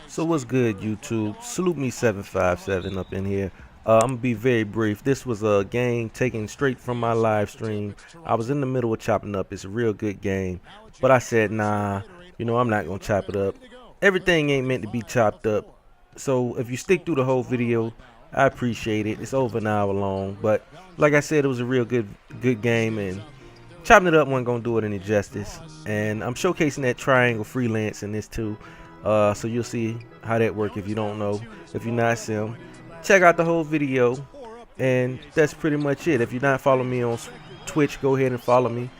So what's good, YouTube? Salute me 757 up in here. I'm gonna be very brief. This was a game taken straight from my live stream. I was in the middle of chopping up. It's a real good game, but I said, nah, I'm not gonna chop it up. Everything ain't meant to be chopped up. So if you stick through the whole video, I appreciate it. It's over an hour long, but like I said, it was a real good game, and chopping it up wasn't gonna do it any justice. And I'm showcasing that triangle freelance in this too. So you'll see how that works if you don't know. If you're not sim, check out the whole video. And that's pretty much it. If you're not following me on Twitch, go ahead and follow me.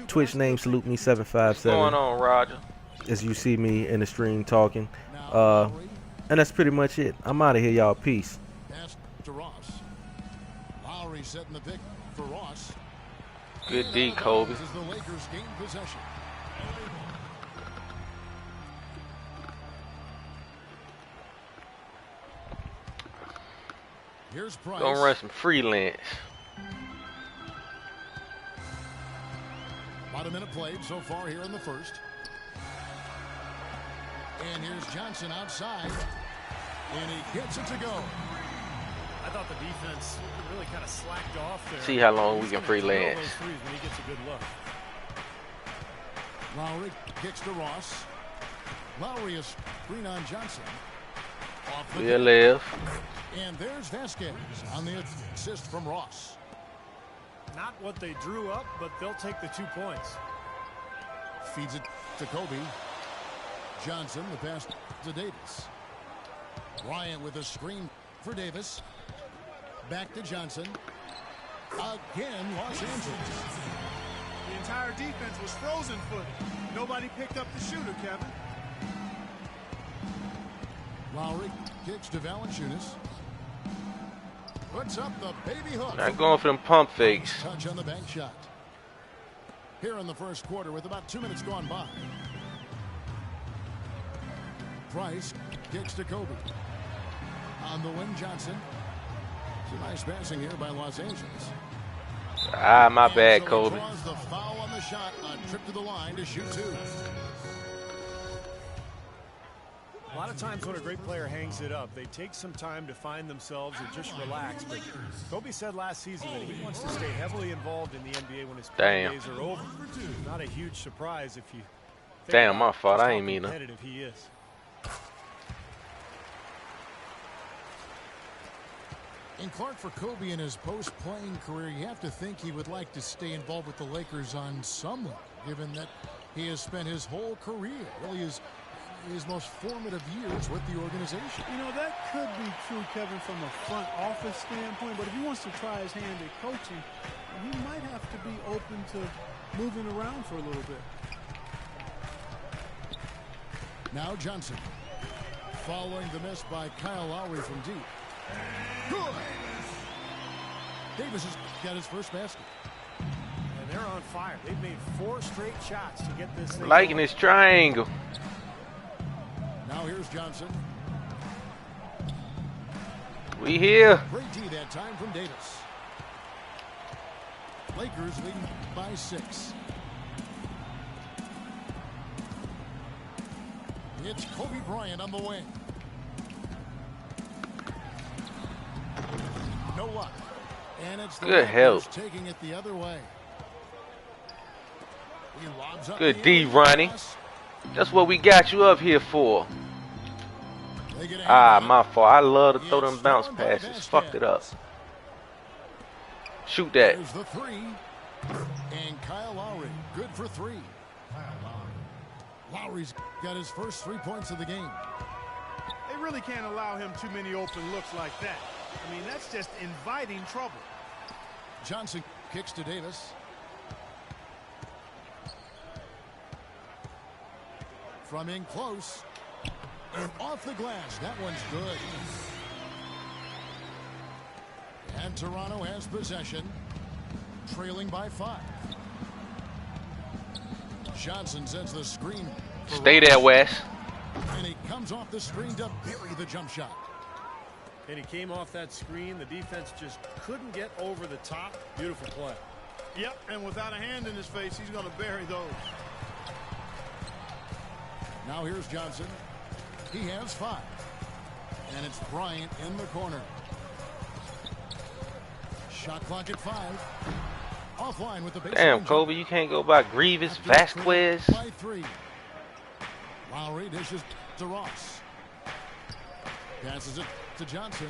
Twitch name salute me 757. What's going on, Roger? As you see me in the stream talking. And that's pretty much it. I'm out of here, y'all. Peace. Good D, Kobe. Gonna run some freelance. About a minute played so far here in the first. And here's Johnson outside. And he gets it to go. I thought the defense really kind of slacked off there. See how long we can freelance. When he gets a good look. Lowry kicks to Ross. Lowry is screen on Johnson. We'll live. And there's Vasquez on the assist from Ross. Not what they drew up, but they'll take the 2 points. Feeds it to Kobe. Johnson, the pass to Davis. Bryant with a screen for Davis. Back to Johnson. Again, Los Angeles. The entire defense was frozen footed. Nobody picked up the shooter, Kevin. Lowry kicks to Valanciunas. Puts up the baby hook. Not going for them pump fakes. Touch on the bank shot. Here in the first quarter with about 2 minutes gone by. Price kicks to Kobe. On the wing, Johnson. It's a nice passing here by Los Angeles. Ah, my bad, Kobe. Draws the foul on the shot. A trip to the line to shoot two. A lot of times when a great player hangs it up, they take some time to find themselves and just relax. But Kobe said last season that he wants to stay heavily involved in the NBA when his playing days are over. Not a huge surprise if you. Damn, my fault. I ain't mean to. He is. And Clark, for Kobe in his post-playing career, you have to think he would like to stay involved with the Lakers on some level, given that he has spent his whole career, really his most formative years with the organization. You know, that could be true, Kevin, from a front office standpoint, but if he wants to try his hand at coaching, he might have to be open to moving around for a little bit. Now Johnson, following the miss by Kyle Lowry from deep. Good. Davis has got his first basket. And they're on fire. They've made 4 straight shots to get this thing Liking going. this triangle. Now here's Johnson. We here. Great D that time from Davis. Lakers leading by 6. It's Kobe Bryant on the wing. No luck. And it's the Good help. taking it the other way. He lobs up Good the D, alley Ronnie. pass. That's what we got you up here for. Ah, my fault. I love to throw them bounce passes. Fucked it up. Shoot that. There's the 3. And Kyle Lowry, good for 3. Lowry's got his first 3 points of the game. They really can't allow him too many open looks like that. I mean, that's just inviting trouble. Johnson kicks to Davis. From in close. And off the glass. That one's good. And Toronto has possession. Trailing by 5. Johnson sends the screen. Stay there, Wes. And he comes off the screen to bury the jump shot. And he came off that screen. The defense just couldn't get over the top. Beautiful play. Yep, and without a hand in his face, he's going to bury those. Now here's Johnson. He has 5. And it's Bryant in the corner. Shot clock at 5. Offline with the base. Damn, Kobe, you can't go by Grievous Vasquez. By 3. Lowry dishes to Ross. Passes it to Johnson.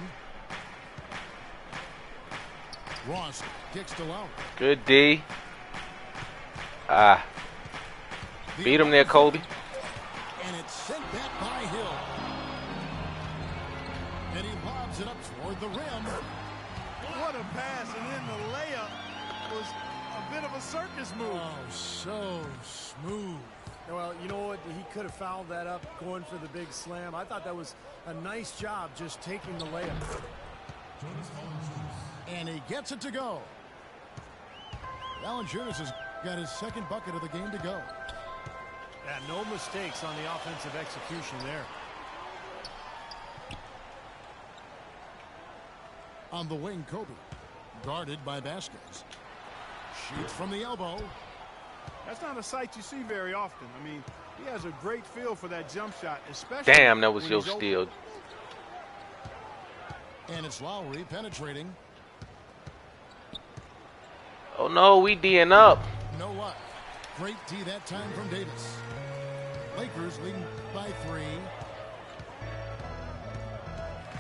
Ross kicks to Lowry. Good D. Beat him there, Kobe. And it's sent back by Hill. And he lobs it up toward the rim. What a pass, and then the layup was a bit of a circus move. Oh, so smooth. Well, you know what? He could have fouled that up going for the big slam. I thought that was a nice job just taking the layup. And he gets it to go. Valanciunas has got his 2nd bucket of the game to go. Yeah, no mistakes on the offensive execution there. On the wing, Kobe. Guarded by Vasquez. Shoots from the elbow. That's not a sight you see very often. I mean, he has a great feel for that jump shot, especially. Damn, that was when your he's open. steal. And it's Lowry penetrating. Oh no, we D'ing up. No luck. Great D that time from Davis. Lakers leading by 3.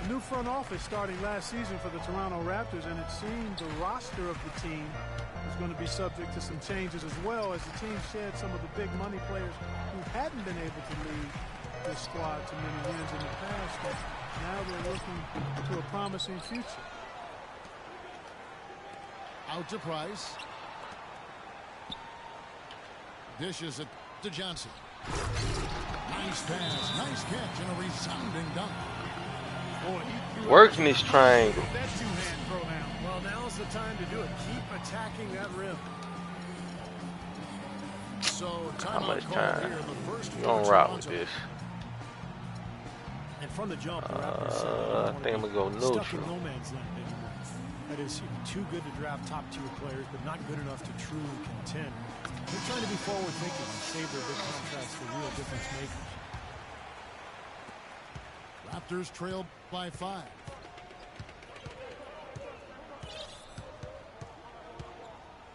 The new front office starting last season for the Toronto Raptors, and it seemed the roster of the team was going to be subject to some changes as well, as the team shed some of the big money players who hadn't been able to lead this squad to many wins in the past. And now they're looking to a promising future. Out to Price. Dishes it to Johnson. Nice pass, nice catch, and a resounding dunk. Boy, he threw Working this triangle. that two-hand throwdown. Well, now's the time to do it. Keep attacking that rim. So How much timeout called time? here, the first You for gonna rock with Toronto. this? And from the jump, the Raptors said they I don't think I'm wanna gonna go be stuck in neutral. no man's land anymore. That is, too good to draft top-tier players, but not good enough to truly contend. They're trying to be forward-thinking and save their big contracts for real difference makers. Raptors trailed by 5.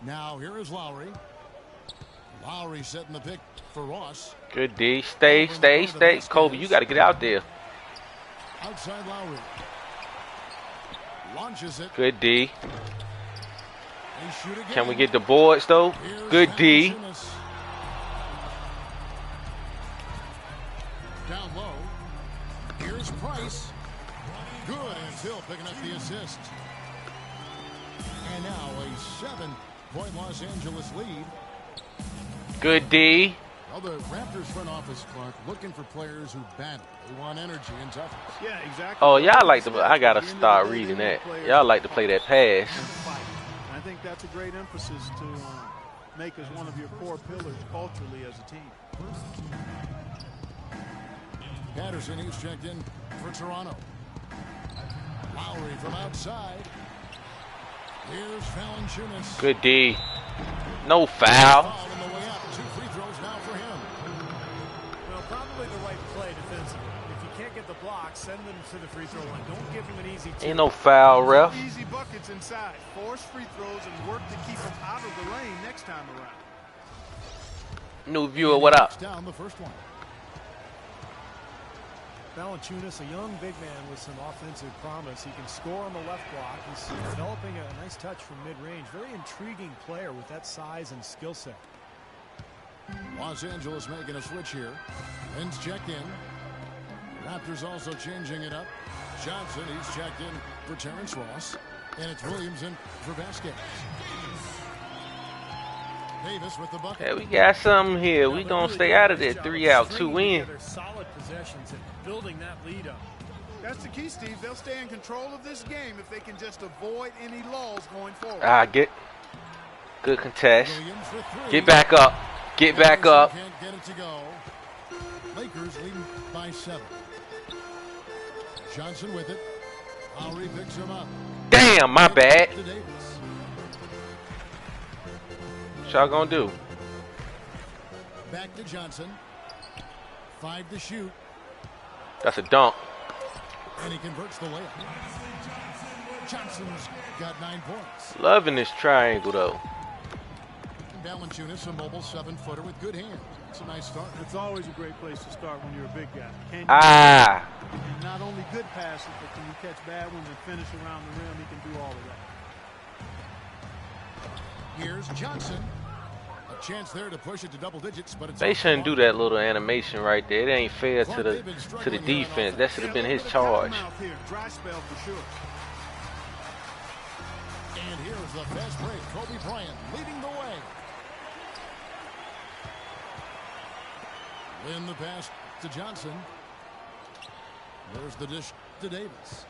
Now here is Lowry. Lowry setting the pick for Ross. Good D. Stay. Kobe, you got to get out there. Outside Lowry. Launches it. Good D. They shoot again. Can we get the boards though? Here's Good D. Valanciunas. Down low. Here's Price. Good, and it's Hill picking up the assist. And now a 7-point Los Angeles lead. Good D. Well, the Raptors front office, Clark, looking for players who battle. They want energy and toughness. Yeah, exactly. Oh, y'all like to. I gotta start reading that. Y'all like to play that pass. I think that's a great emphasis to make as one of your core pillars culturally as a team. Patterson, he's checked in for Toronto. Lowry from outside. Here's Valanciunas. Good D. No foul. Foul on the way up. 2 free throws now for him. Well, probably the right play defensively. If you can't get the block, send them to the free throw line. Don't give them an easy two. Ain't no foul, ref. Easy buckets inside. Force free throws and work to keep them out of the lane next time around. New viewer, what up? Down the first one. Valanciunas, a young big man with some offensive promise. He can score on the left block. He's developing a nice touch from mid-range. Very intriguing player with that size and skill set. Los Angeles making a switch here. Lynn's checked in. Raptors also changing it up. Johnson, he's checked in for Terrence Ross. And it's Williams in for Vasquez. Davis with the bucket. Hey, we got something here. We gonna stay out of that 3 out, 2 in. Solid possessions and building that lead up. That's the key, Steve. They'll stay in control of this game if they can just avoid any lulls going forward. Get good contest. Williams for 3. Get back up. Get back up. Can't get it to go. Lakers leading by 7. Johnson with it. Lowry picks him up. Damn, my bad. To Davis. What y'all gonna do? Back to Johnson. 5 to shoot. That's a dunk. And he converts the layup. Johnson's got 9 points. Loving this triangle, though. Valanciunas, a mobile 7-footer with good hands. It's a nice start. It's always a great place to start when you're a big guy. Can you Ah! and not only good passes, but can you catch bad ones and finish around the rim? He can do all of that. Here's Johnson. A chance there to push it to double digits, but it's They shouldn't do that little animation right there. It ain't fair to the defense. That should have been his charge. Dry spell for sure. And here's the fast break. Kobe Bryant leading the way. In the pass to Johnson. There's the dish to Davis.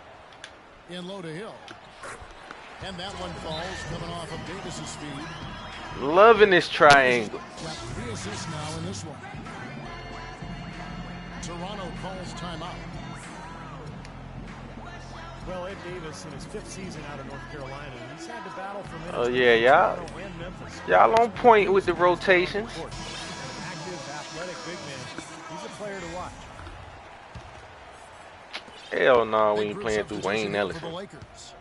In low to Hill. And that one falls, coming off of Davis's speed. Loving this triangle. Got 3 assists now in this one. Toronto calls timeout. Well, Ed Davis in his 5th season out of North Carolina, he's had to battle for minutes. Oh yeah, y'all. Y'all on point with the rotations. An active, athletic big man. He's a player to watch. Hell no, we Big ain't group playing through substitution Wayne for the Ellison. Lakers.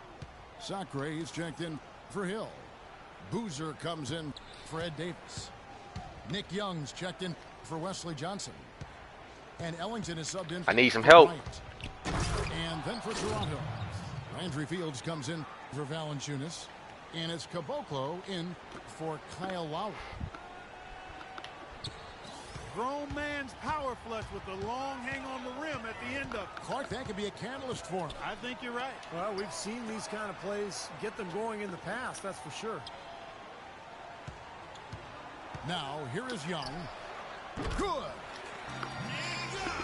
Sacre is checked in for Hill. Boozer comes in for Ed Davis. Nick Young's checked in for Wesley Johnson. And Ellington is subbed in. I need some for help. Bryant. And then for Toronto, Landry Fields comes in for Valanciunas. And it's Caboclo in for Kyle Lowry. Grown man's power flush with the long hang on the rim at the end of it. Clark, that could be a catalyst for him. I think you're right. Well, we've seen these kind of plays get them going in the past, that's for sure. Now, here is Young. Good.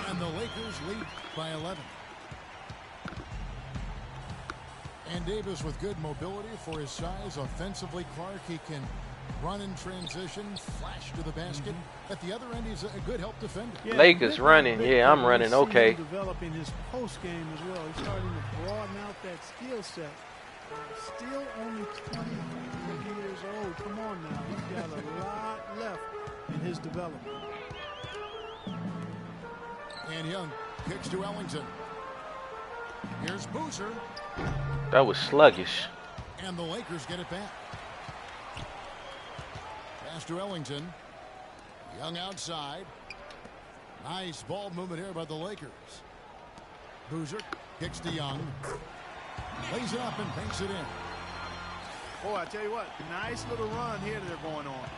And the Lakers lead by 11. And Davis with good mobility for his size. Offensively, Clark, he can run in transition, flash to the basket. At the other end, he's a good help defender. Yeah, Lakers running. Yeah, I'm running. We see Okay. him developing his post game as well. He's starting to broaden out that skill set. Still only 20 years old. Come on now. He's got a lot left in his development. And Young kicks to Ellington. Here's Boozer. That was sluggish. And the Lakers get it back. Pass to Ellington. Young outside. Nice ball movement here by the Lakers. Boozer kicks to Young. Lays it up and banks it in. Boy, I tell you what, nice little run here they're going on.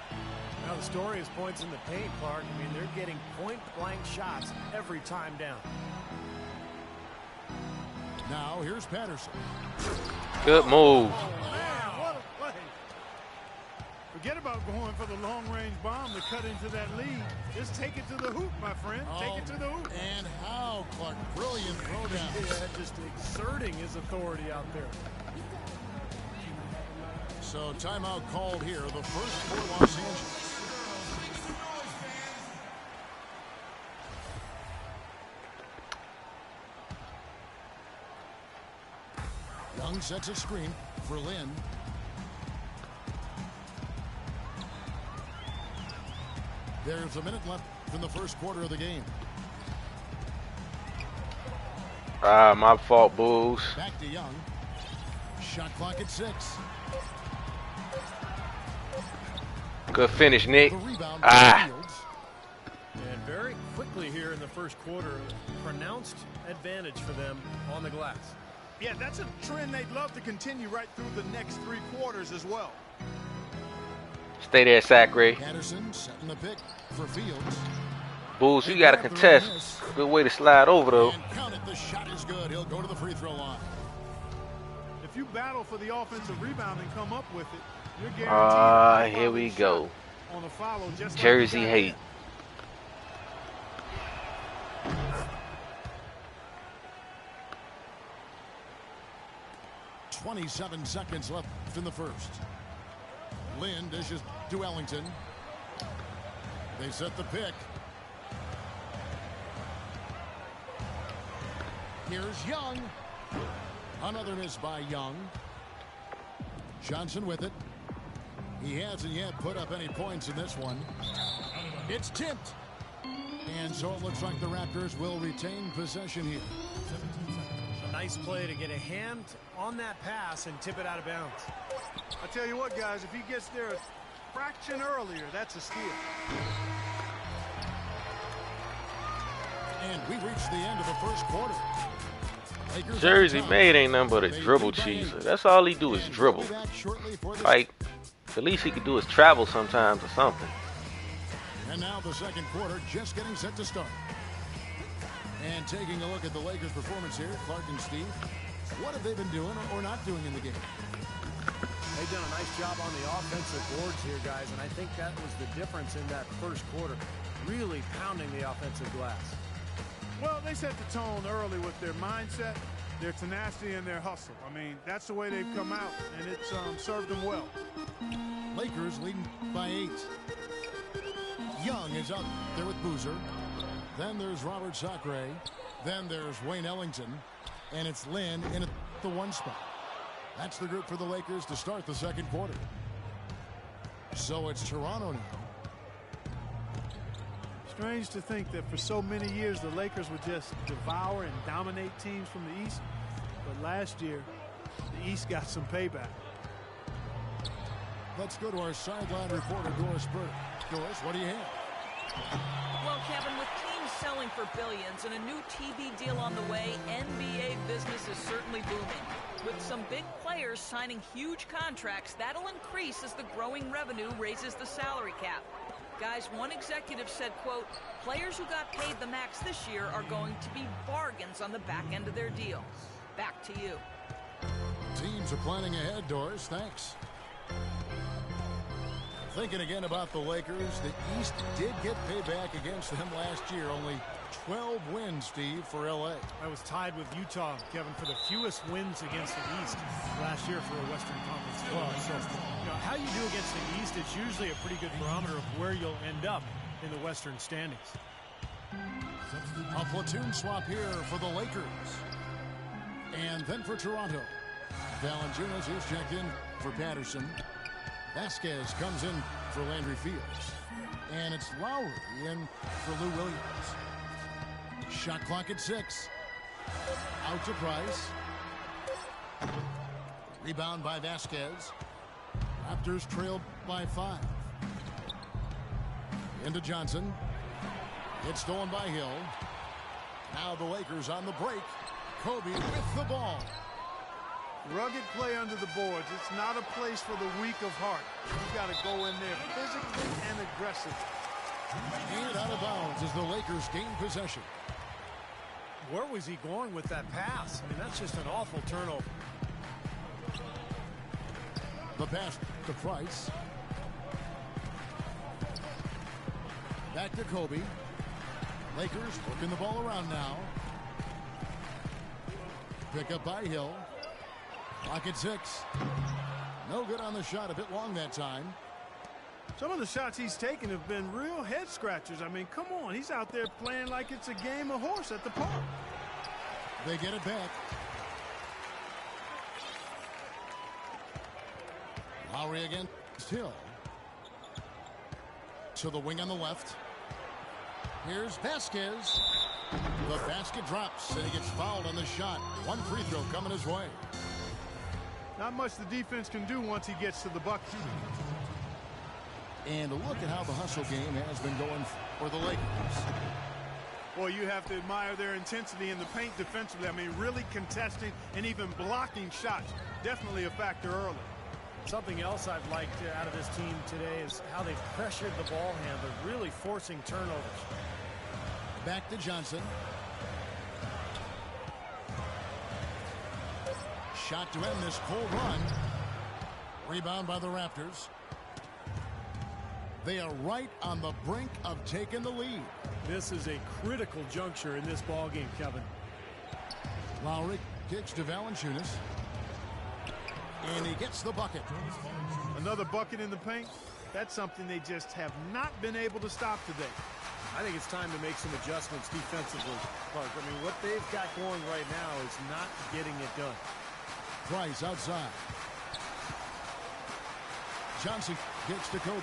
Now the story is points in the paint, Clark. I mean, they're getting point-blank shots every time down. Now here's Patterson. Good move. Man, what a play. Forget about going for the long-range bomb to cut into that lead. Just take it to the hoop, my friend. Take it to the hoop. And how, Clark. Brilliant throwdown. Yeah, just exerting his authority out there. So timeout called here. The first for Los Angeles. Young sets a screen for Lynn. There's a minute left in the first quarter of the game. Ah, my fault, Bulls. Back to Young. Shot clock at 6. Good finish, Nick. The rebound Ah. by Fields. And very quickly here in the first quarter, pronounced advantage for them on the glass. Yeah, that's a trend they'd love to continue right through the next 3 quarters as well. Stay there, Sacre. Patterson setting the pick for Fields. Bulls, you got to contest. Good way to slide over, though. And count it. The shot is good. He'll go to the free throw line. If you battle for the offensive rebound and come up with it, you're guaranteed. Here we go. On a follow, just Jersey like hate. 27 seconds left in the first. Lynn dishes to Ellington. They set the pick. Here's Young. Another miss by Young. Johnson with it. He hasn't yet put up any points in this one. It's tipped. And So it looks like the Raptors will retain possession here. A nice play to get a hand on that pass and tip it out of bounds. I tell you what, guys, if he gets there a fraction earlier, that's a steal. And we reached the end of the first quarter. Lakers Jersey on top. Made ain't nothing but a They dribble lead by cheeser. 8. That's all he do is And dribble. we'll be back shortly for this. Like, the least he could do is travel sometimes or something. And now the second quarter just getting set to start. And taking a look at the Lakers' performance here, Clark and Steve, what have they been doing or not doing in the game? They've done a nice job on the offensive boards here, guys, and I think that was the difference in that first quarter. Really pounding the offensive glass. Well, they set the tone early with their mindset, their tenacity, and their hustle. I mean, that's the way they've come out, and it's served them well. Lakers leading by 8. Young is out there with Boozer. Then there's Robert Sacre. Then there's Wayne Ellington. And it's Lynn in at the 1 spot. That's the group for the Lakers to start the second quarter. So it's Toronto now. Strange to think that for so many years the Lakers would just devour and dominate teams from the East. But last year, the East got some payback. Let's go to our sideline reporter, Doris Burke. Doris, what do you have? Well, Kevin, with teams selling for billions and a new TV deal on the way, NBA business is certainly booming. With some big players signing huge contracts, that'll increase as the growing revenue raises the salary cap. Guys, one executive said, quote, players who got paid the max this year are going to be bargains on the back end of their deal. Back to you. Teams are planning ahead, Doris. Thanks. Thinking again about the Lakers, the East did get payback against them last year. Only 12 wins, Steve, for L.A. I was tied with Utah, Kevin, for the fewest wins against the East last year for a Western Conference club. So, how you do against the East is usually a pretty good barometer of where you'll end up in the Western standings. A platoon swap here for the Lakers. And then for Toronto. Valanciunas is checked in for Patterson. Vasquez comes in for Landry Fields. And it's Lowry in for Lou Williams. Shot clock at 6. Out to Price. Rebound by Vasquez. Raptors trailed by 5. Into Johnson. It's stolen by Hill. Now the Lakers on the break. Kobe with the ball. Rugged play under the boards. It's not a place for the weak of heart. You've got to go in there physically and aggressively. And out of bounds as the Lakers gain possession. Where was he going with that pass? I mean, that's just an awful turnover. The pass to Price. Back to Kobe. Lakers working the ball around now. Pick up by Hill. Clock at 6. No good on the shot. A bit long that time. Some of the shots he's taken have been real head scratchers. I mean, come on. He's out there playing like it's a game of horse at the park. They get it back. Lowry against Hill. To the wing on the left. Here's Vasquez. The basket drops, and he gets fouled on the shot. One free throw coming his way. Not much the defense can do once he gets to the bucket. And look at how the hustle game has been going for the Lakers. Well, you have to admire their intensity in the paint defensively. I mean, really contesting and even blocking shots. Definitely a factor early. Something else I've liked out of this team today is how they've pressured the ball handler, really forcing turnovers. Back to Johnson. Shot to end this cold run. Rebound by the Raptors. They are right on the brink of taking the lead. This is a critical juncture in this ball game, Kevin. Lowry kicks to Valanciunas. And he gets the bucket. Another bucket in the paint. That's something they just have not been able to stop today. I think it's time to make some adjustments defensively, Clark. I mean, what they've got going right now is not getting it done. Price outside. Johnson kicks to Kobe.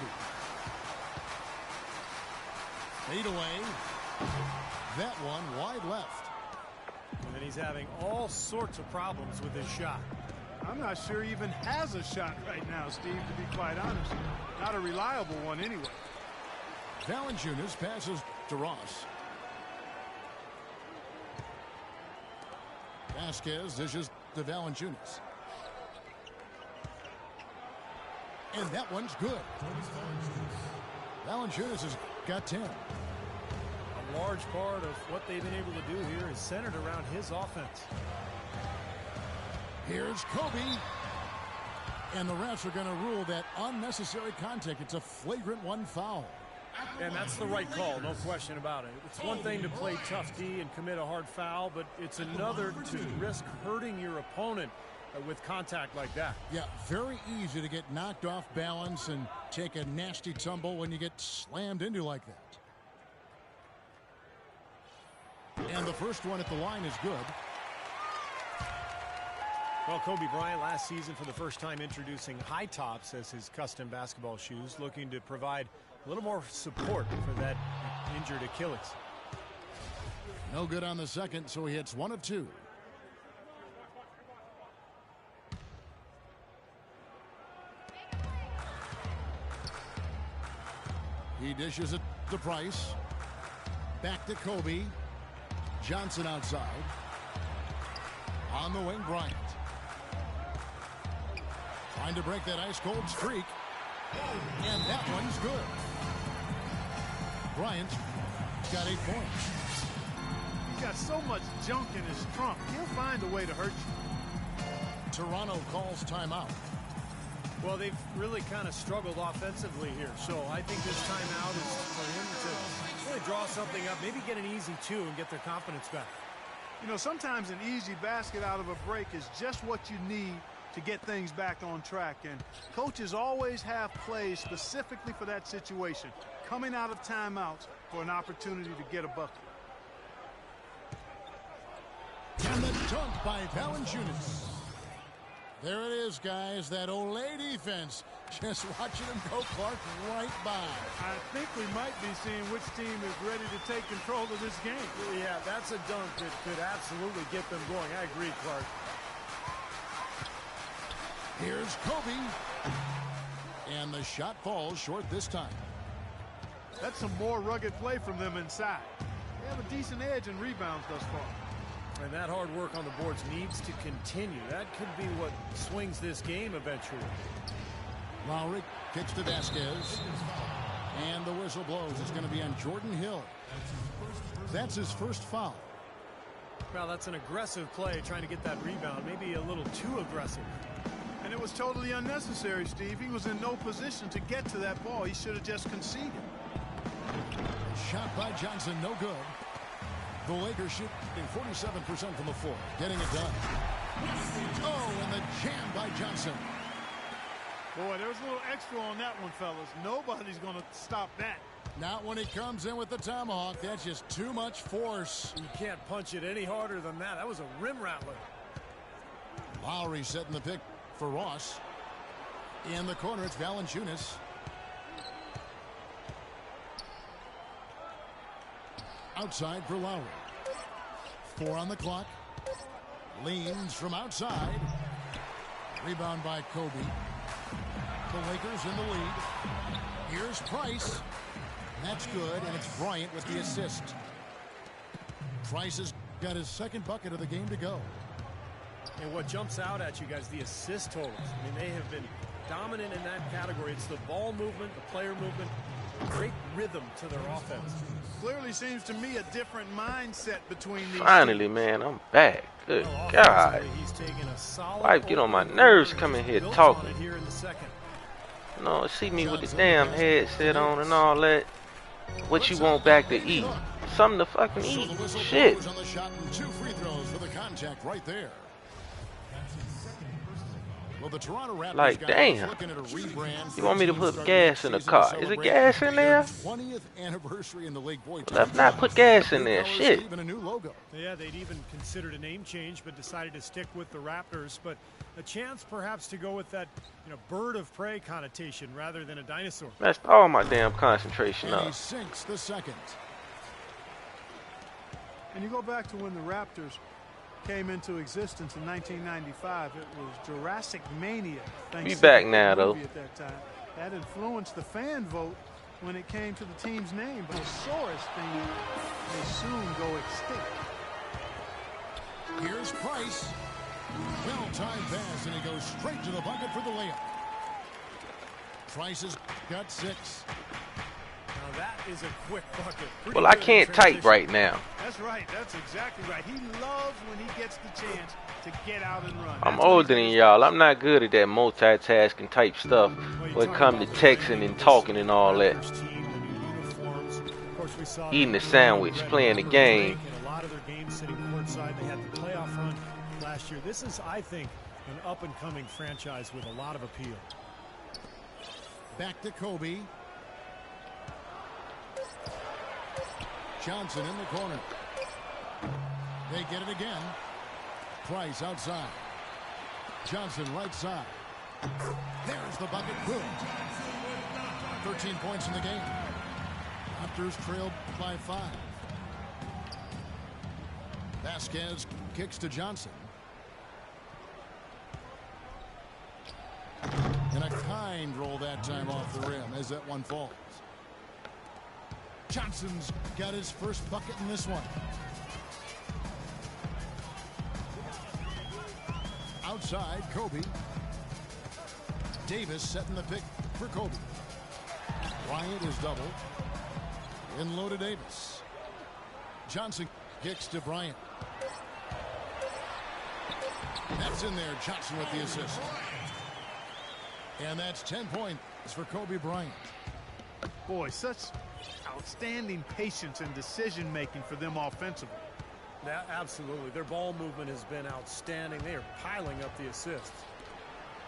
8 away. And he's having all sorts of problems with his shot. I'm not sure he even has a shot right now, Steve, to be quite honest. Not a reliable one anyway. Valanciunas passes to Ross. Vasquez dishes to Valanciunas. And that one's good. Valanciunas has got 10. A large part of what they've been able to do here is centered around his offense. Here's Kobe. And the refs are going to rule that unnecessary contact. It's a flagrant one foul. And that's the right call, no question about it. It's one thing to play tough D and commit a hard foul, but it's another to risk hurting your opponent with contact like that. Yeah, very easy to get knocked off balance and take a nasty tumble when you get slammed into like that. And the first one at the line is good. Well, Kobe Bryant last season for the first time introducing high tops as his custom basketball shoes, looking to provide a little more support for that injured Achilles. No good on the second, so he hits 1 of 2. He dishes it to Price. Back to Kobe. Johnson outside. On the wing, Bryant. Trying to break that ice-cold streak. And that one's good. Bryant's got 8 points. He's got so much junk in his trunk. He'll find a way to hurt you. Toronto calls timeout. Well, they've really kind of struggled offensively here, so I think this timeout is for him to really draw something up, maybe get an easy 2 and get their confidence back. You know, sometimes an easy basket out of a break is just what you need to get things back on track, and coaches always have plays specifically for that situation, coming out of timeouts for an opportunity to get a bucket. And the dunk by Valanciunas. There it is, guys, that Olay defense. Just watching him go, Clark, right by. I think we might be seeing which team is ready to take control of this game. Yeah, that's a dunk that could absolutely get them going. I agree, Clark. Here's Kobe. And the shot falls short this time. That's some more rugged play from them inside. They have a decent edge in rebounds thus far. And that hard work on the boards needs to continue. That could be what swings this game eventually. Lowry kicks to Vasquez. And the whistle blows. It's going to be on Jordan Hill. That's his first foul. Well, that's an aggressive play trying to get that rebound. Maybe a little too aggressive. And it was totally unnecessary, Steve. He was in no position to get to that ball. He should have just conceded. Shot by Johnson, no good. The Lakers shooting 47% from the floor, getting it done. Oh, and the jam by Johnson. Boy, there's a little extra on that one, fellas. Nobody's going to stop that. Not when he comes in with the tomahawk. That's just too much force. You can't punch it any harder than that. That was a rim rattler. Lowry setting the pick for Ross. In the corner, it's Valanciunas. Outside for Lowry. 4 on the clock. Leans from outside. Rebound by Kobe. The Lakers in the lead. Here's Price. That's good, and it's Bryant with the assist. Price has got his second bucket of the game to go. And what jumps out at you guys, the assist totals. I mean, they have been dominant in that category. It's the ball movement, the player movement, great rhythm to their offense. Clearly seems to me a different mindset between these Finally, teams. man, I'm back. Good Well, God. offensively, he's taken a solid Wife, get on my overall nerves and coming here built talking. on it here in the second. You know, see me with the damn headset on and all that. What you want back to eat? Something to fucking So eat. the whistle Shit. blows on the shot and 2 free throws for the contact right there. Well, the Toronto Raptors Like, guys damn. looking at a rebrand. You want me to put Starting gas in the season car? to Is it celebrate gas in there? their 20th anniversary in the league. Boy, Let's not put gas in there. $2 Shit. Even a new logo. Yeah, they'd even considered a name change, but decided to stick with the Raptors. But a chance perhaps to go with that, bird of prey connotation rather than a dinosaur. That's all my damn concentration And he up. sinks the second. And you go back to when the Raptors came into existence in 1995. It was Jurassic Mania. We back now, though. At that time. That influenced the fan vote when it came to the team's name, but the Saurus thing may soon go extinct. Here's Price. Well-timed pass, and he goes straight to the bucket for the layup. Price has got 6. Now that is a quick bucket. Pretty Well, I good in can't type transition. right now. That's right. That's exactly right. He loves when he gets the chance to get out and run. I'm That's what older he's than y'all. I'm not good at that multitasking type stuff when it comes to texting and talking and all that. Eating the sandwich, playing the game. A lot of their games sitting courtside. They had the playoff run last year. This is, I think, an up-and-coming franchise with a lot of appeal. Back to Kobe. Johnson in the corner. They get it again. Price outside. Johnson right side. There's the bucket. Boom. 13 points in the game. Raptors trailed by 5. Vasquez kicks to Johnson. And a kind roll that time off the rim as that one falls. Johnson's got his first bucket in this one. Outside, Kobe. Davis setting the pick for Kobe. Bryant is double. In low to Davis. Johnson kicks to Bryant. That's in there. Johnson with the assist. And that's 10 points for Kobe Bryant. Boy, such outstanding patience and decision making for them offensively. Yeah, absolutely. Their ball movement has been outstanding. They are piling up the assists.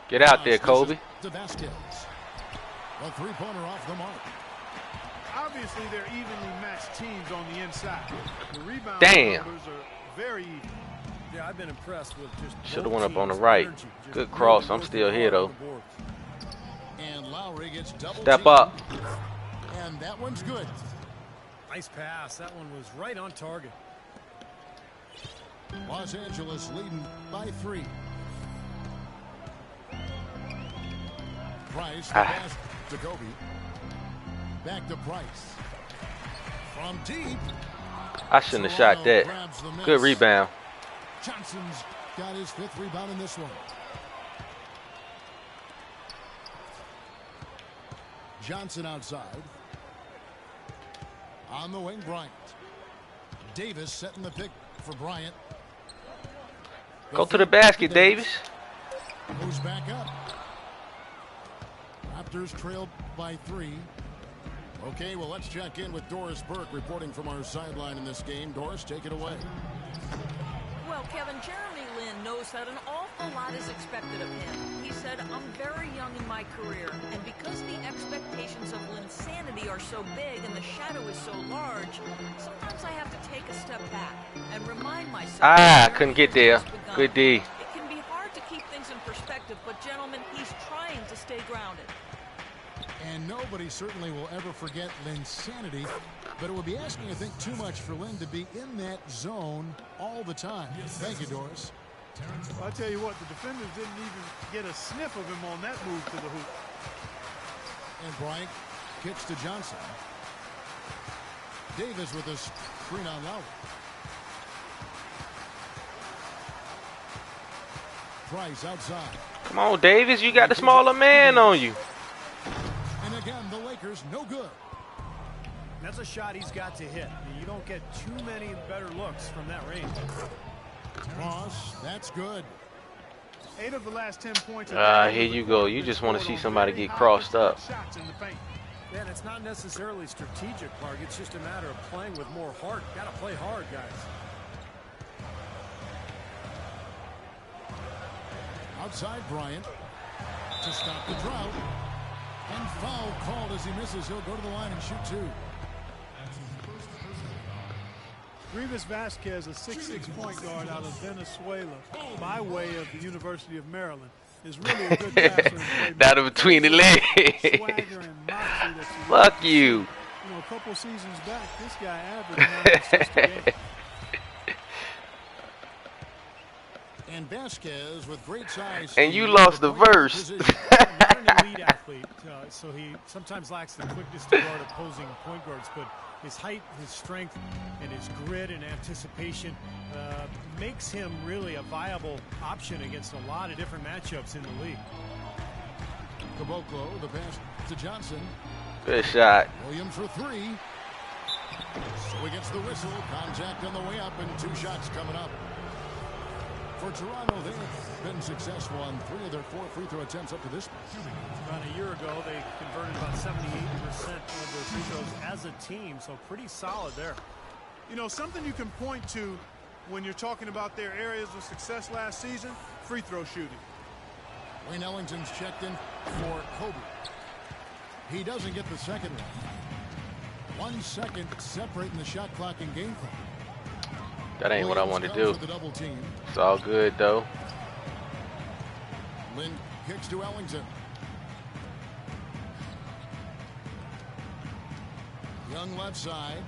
Get out there, Kobe. To Vasquez. A three-pointer off the mark. Obviously, they're evenly matched teams on the inside. The rebound numbers are very even. Yeah, I've been impressed with just should have went up on the right. Good cross. I'm still here though. And Lowry gets double Step up. And that one's good. Nice pass. That one was right on target. Los Angeles leading by 3. Price, the pass to Kobe. Back to Price. From deep. I shouldn't have shot that. Good rebound. Johnson's got his 5th rebound in this one. Johnson outside. On the wing, Bryant. Davis setting the pick for Bryant. Go to the basket, Davis. Moves back up. Raptors trailed by 3. Okay, well, let's check in with Doris Burke reporting from our sideline in this game. Doris, take it away. Well, Kevin, Jeremy Lin knows that an awful lot is expected of him. He said, I'm very young in my career, and because the expectations of Linsanity are so big and the shadow is so large, sometimes I have to take a step back and remind myself. I couldn't get there. Good D. It can be hard to keep things in perspective, but gentlemen, he's trying to stay grounded. And nobody certainly will ever forget Linsanity, but it would be asking, I think, too much for Lin to be in that zone all the time. Thank you, Doris. I'll tell you what, the defenders didn't even get a sniff of him on that move to the hoop. And Bryant kicks to Johnson. Davis with a screen on Lowry. Price outside. Come on, Davis. You got the smaller man on you. And again, the Lakers no good. That's a shot he's got to hit. You don't get too many better looks from that range. Ross, that's good. 8 of the last 10 points. Here you go. You just want to see somebody get crossed up. Shots in the paint. Man, it's not necessarily strategic, Clark. It's just a matter of playing with more heart. Got to play hard, guys. Outside Bryant to stop the drought. And foul called as he misses. He'll go to the line and shoot 2. Rivas Vasquez, a 6'6" point guard out of Venezuela, by way of the University of Maryland, is really a good passer. Down between the legs. Fuck you. You know, a couple seasons back, this guy averaged 9 assists a game. And Vasquez with great size. And you lost the verse. Not an elite athlete, so he sometimes lacks the quickness to guard opposing point guards, but his height, his strength, and his grit and anticipation makes him really a viable option against a lot of different matchups in the league. Caboclo, the pass to Johnson. Good shot. Williams for three. So he gets the whistle. Contact on the way up, and 2 shots coming up. For Toronto, they've been successful on 3 of their 4 free throw attempts up to this point. About a year ago, they converted about 78% of their free throws as a team, so pretty solid there. You know, something you can point to when you're talking about their areas of success last season, free throw shooting. Wayne Ellington's checked in for Kobe. He doesn't get the second one. 1 second separating the shot clock and game clock. That ain't what I want to do. The double team. It's all good, though. Lynn kicks to Ellington. Young left side.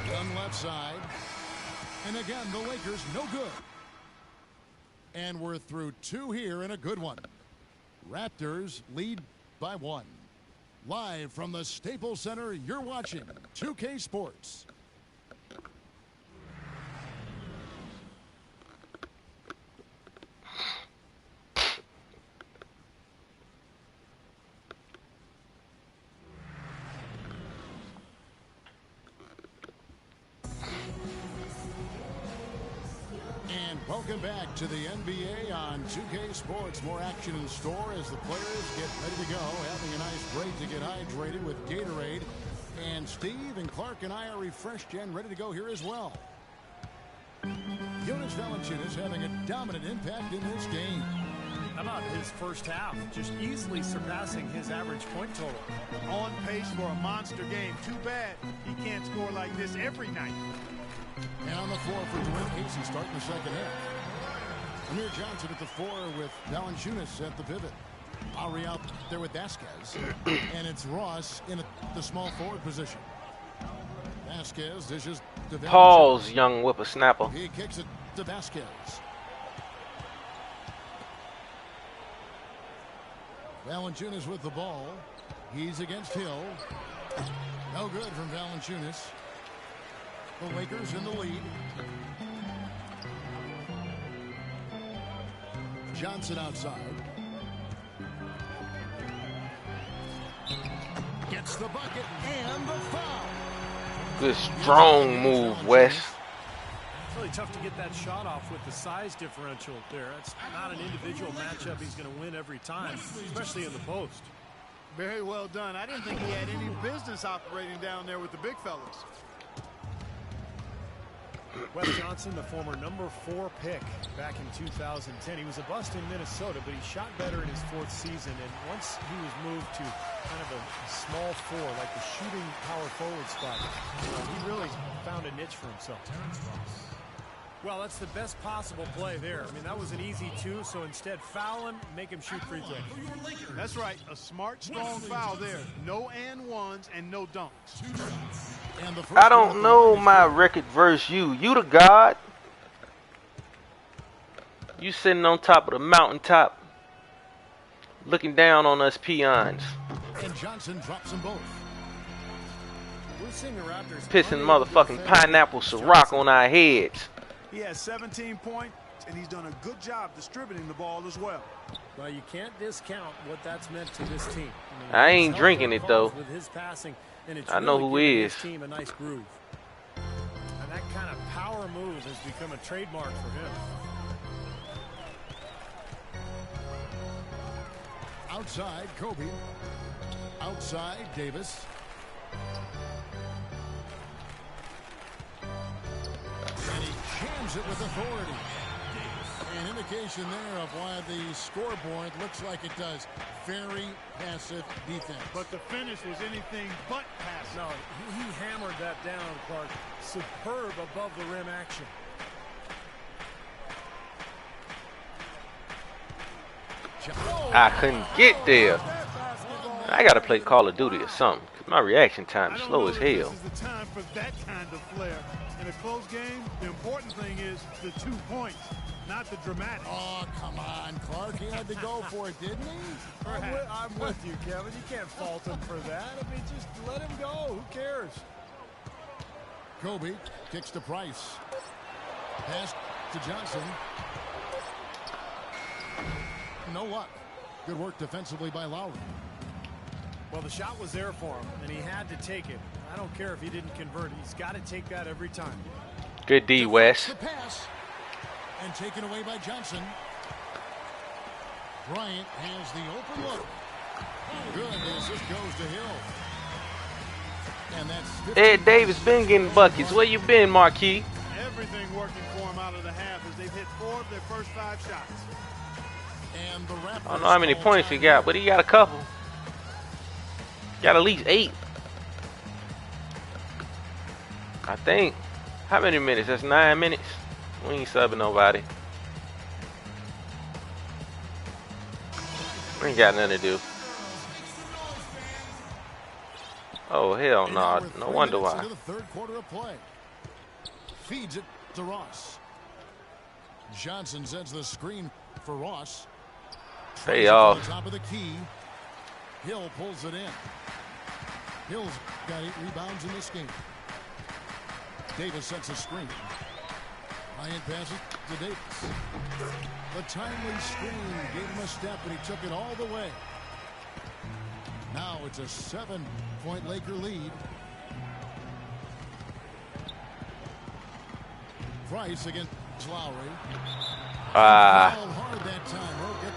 Young left side. And again, the Lakers no good. And we're through 2 here and a good one. Raptors lead by 1. Live from the Staples Center, you're watching 2K Sports. And welcome back to the NBA on 2K Sports. More action in store as the players get ready to go. Having a nice break to get hydrated with Gatorade. And Steve and Clark and I are refreshed and ready to go here as well. Jonas Valanciunas having a dominant impact in this game. How about his first half? Just easily surpassing his average point total. On pace for a monster game. Too bad he can't score like this every night. And on the floor for Dwayne Casey starting the second half. Amir Johnson at the 4 with Valanciunas at the pivot. Lowry out there with Vasquez. And it's Ross in the small forward position. Vasquez dishes to Valanciunas. Pause, young whippersnapper. He kicks it to Vasquez. Valanciunas with the ball. He's against Hill. No good from Valanciunas. The Lakers in the lead. Johnson outside. Gets the bucket and the foul. Good strong move, Wes. It's really tough to get that shot off with the size differential there. It's not an individual matchup he's going to win every time, especially in the post. Very well done. I didn't think he had any business operating down there with the big fellas. Wes Johnson, the former number 4 pick back in 2010. He was a bust in Minnesota, but he shot better in his 4th season. And once he was moved to kind of a small 4, like the shooting power forward spot, he really found a niche for himself. Well, that's the best possible play there. I mean, that was an easy 2, so instead foul him, make him shoot free throws. That's right. A smart, strong foul there. No and ones and no dunks. I don't know my record versus you. You the god. You sitting on top of the mountaintop, looking down on us peons. And Johnson drops them both. We're seeing the Raptors Pissing motherfucking pineapple Ciroc on our heads. He has 17 points, and he's done a good job distributing the ball as well. Well, you can't discount what that's meant to this team. I ain't drinking it, though. With his passing, and it's I know really who giving is. his team a nice groove. And that kind of power move has become a trademark for him. Outside, Kobe. Outside, Davis. And he jams it with authority. An indication there of why the scoreboard looks like it does. Very passive defense. But the finish was anything but passive. No, he hammered that down, Clark. Superb above the rim action. I couldn't get there. I gotta play Call of Duty or something. My reaction time I is don't slow know as that hell. This is the time for that kind of flair. In a close game, the important thing is the 2 points, not the dramatics. Oh, come on, Clark. He had to go for it, didn't he? I'm with you, Kevin. You can't fault him for that. I mean, just let him go. Who cares? Kobe kicks to Price. Pass to Johnson. No luck. Good work defensively by Lowry. Well, the shot was there for him, and he had to take it. I don't care if he didn't convert. He's got to take that every time. Good D, West. The pass. And taken away by Johnson. Bryant has the open look. Good. The assist goes to Hill. And that's Ed Davis been getting buckets. Where you been, Marquis? Everything working for him out of the half as they've hit 4 of their first 5 shots. And the Raptors. I don't know how many points he got, but he got a couple. Got at least 8. I think. How many minutes? That's 9 minutes. We ain't subbing nobody. We ain't got nothing to do. Oh, hell no. No wonder why. Into the third quarter of play. Feeds it to Ross. Johnson sends the screen for Ross. Hey, y'all. Top of the key. Hill pulls it in. Hill's got 8 rebounds in this game. Davis sets a screen. Bryant passes to Davis. The timely screen gave him a step, and he took it all the way. Now it's a 7-point Laker lead. Price against Lowry.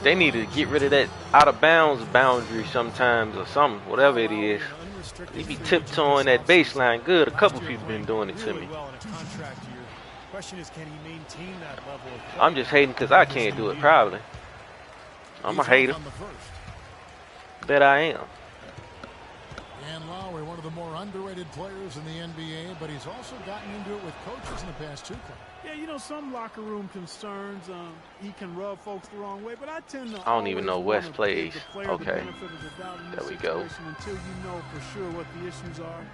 They need to get rid of that out of bounds boundary sometimes or something, whatever it is. They be tiptoeing that baseline good. A couple people been doing it to me. I'm just hating because I can't do it, probably. I'm a hater. Bet I am. And Lowry, one of the more underrated players in the NBA, but he's also gotten into it with coaches in the past too. Yeah, you know, some locker room concerns. He can rub folks the wrong way, but I tend to. I don't even know West plays. Okay. There we go. Until you know for sure what the issues are.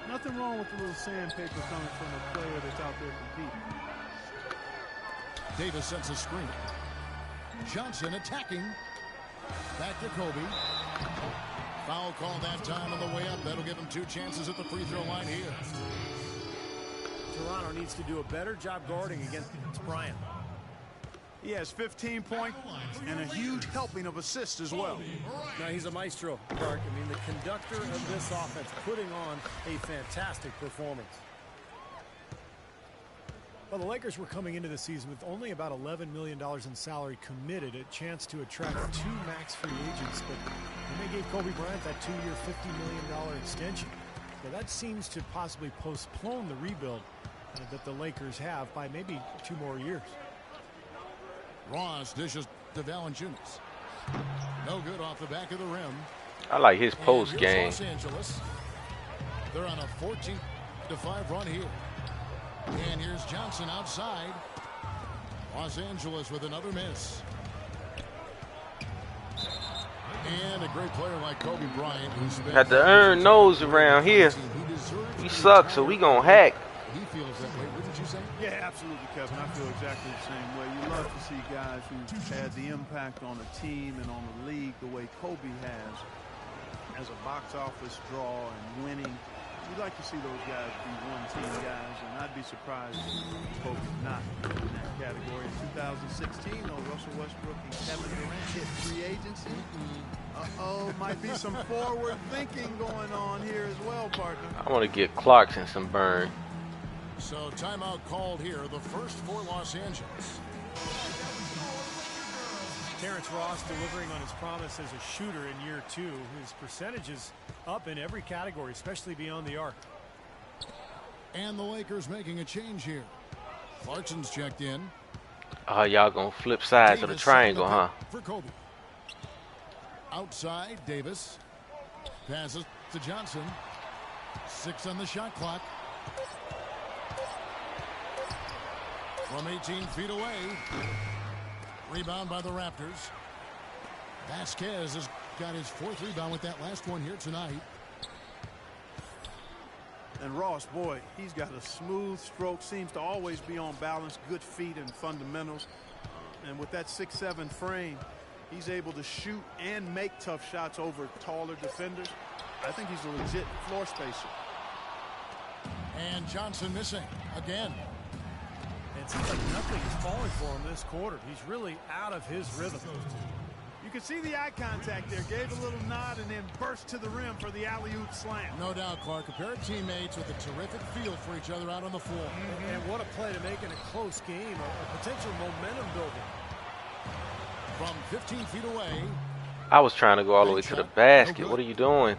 Nothing wrong with a little sandpaper coming from a player that's out there competing. Davis sets a screen. Johnson attacking. Back to Kobe. Foul call that time on the way up. That'll give him 2 chances at the free throw line here. Toronto needs to do a better job guarding against Bryant. He has 15 points and a huge helping of assists as well. Now he's a maestro, Clark. I mean, the conductor of this offense putting on a fantastic performance. Well, the Lakers were coming into the season with only about $11 million in salary committed, a chance to attract 2 max free agents, but then they gave Kobe Bryant that 2-year, $50 million extension. So that seems to possibly postpone the rebuild that the Lakers have by maybe 2 more years. Ross dishes to Valanciunas. No good off the back of the rim. I like his post game. Los Angeles. They're on a 14-5 run here. And here's Johnson outside. Los Angeles with another miss. And a great player like Kobe Bryant, who's Had to earn those around here. We suck, so we gonna hack. He feels that way. What did you say? Yeah, absolutely, Kevin. I feel exactly the same way. You love to see guys who had the impact on a team and on the league the way Kobe has as a box office draw and winning. We'd like to see those guys be one-team guys, and I'd be surprised if Kobe's not in that category. In 2016, though, Russell Westbrook and Kevin Durant hit free agency. Might be some forward thinking going on here as well, partner. I want to get Clarkson some burn. So timeout called here, the first for Los Angeles. Terrence Ross delivering on his promise as a shooter in year 2. His percentages up in every category, especially beyond the arc. And the Lakers making a change here. Clarkson's checked in. Y'all gonna flip sides of the triangle, huh? For Kobe. Outside, Davis. Passes to Johnson. 6 on the shot clock. From 18 feet away. Rebound by the Raptors. Vasquez has got his 4th rebound with that last one here tonight. And Ross, boy, he's got a smooth stroke, seems to always be on balance, good feet and fundamentals. And with that 6'7" frame, he's able to shoot and make tough shots over taller defenders. I think he's a legit floor spacer. And Johnson missing again. It seems like nothing is falling for him this quarter. He's really out of his rhythm. You can see the eye contact there. Gave a little nod and then burst to the rim for the alley-oop slam. No doubt, Clark. A pair of teammates with a terrific feel for each other out on the floor. And what a play to make in a close game, a potential momentum builder. From 15 feet away. I was trying to go all the way to the basket. What are you doing?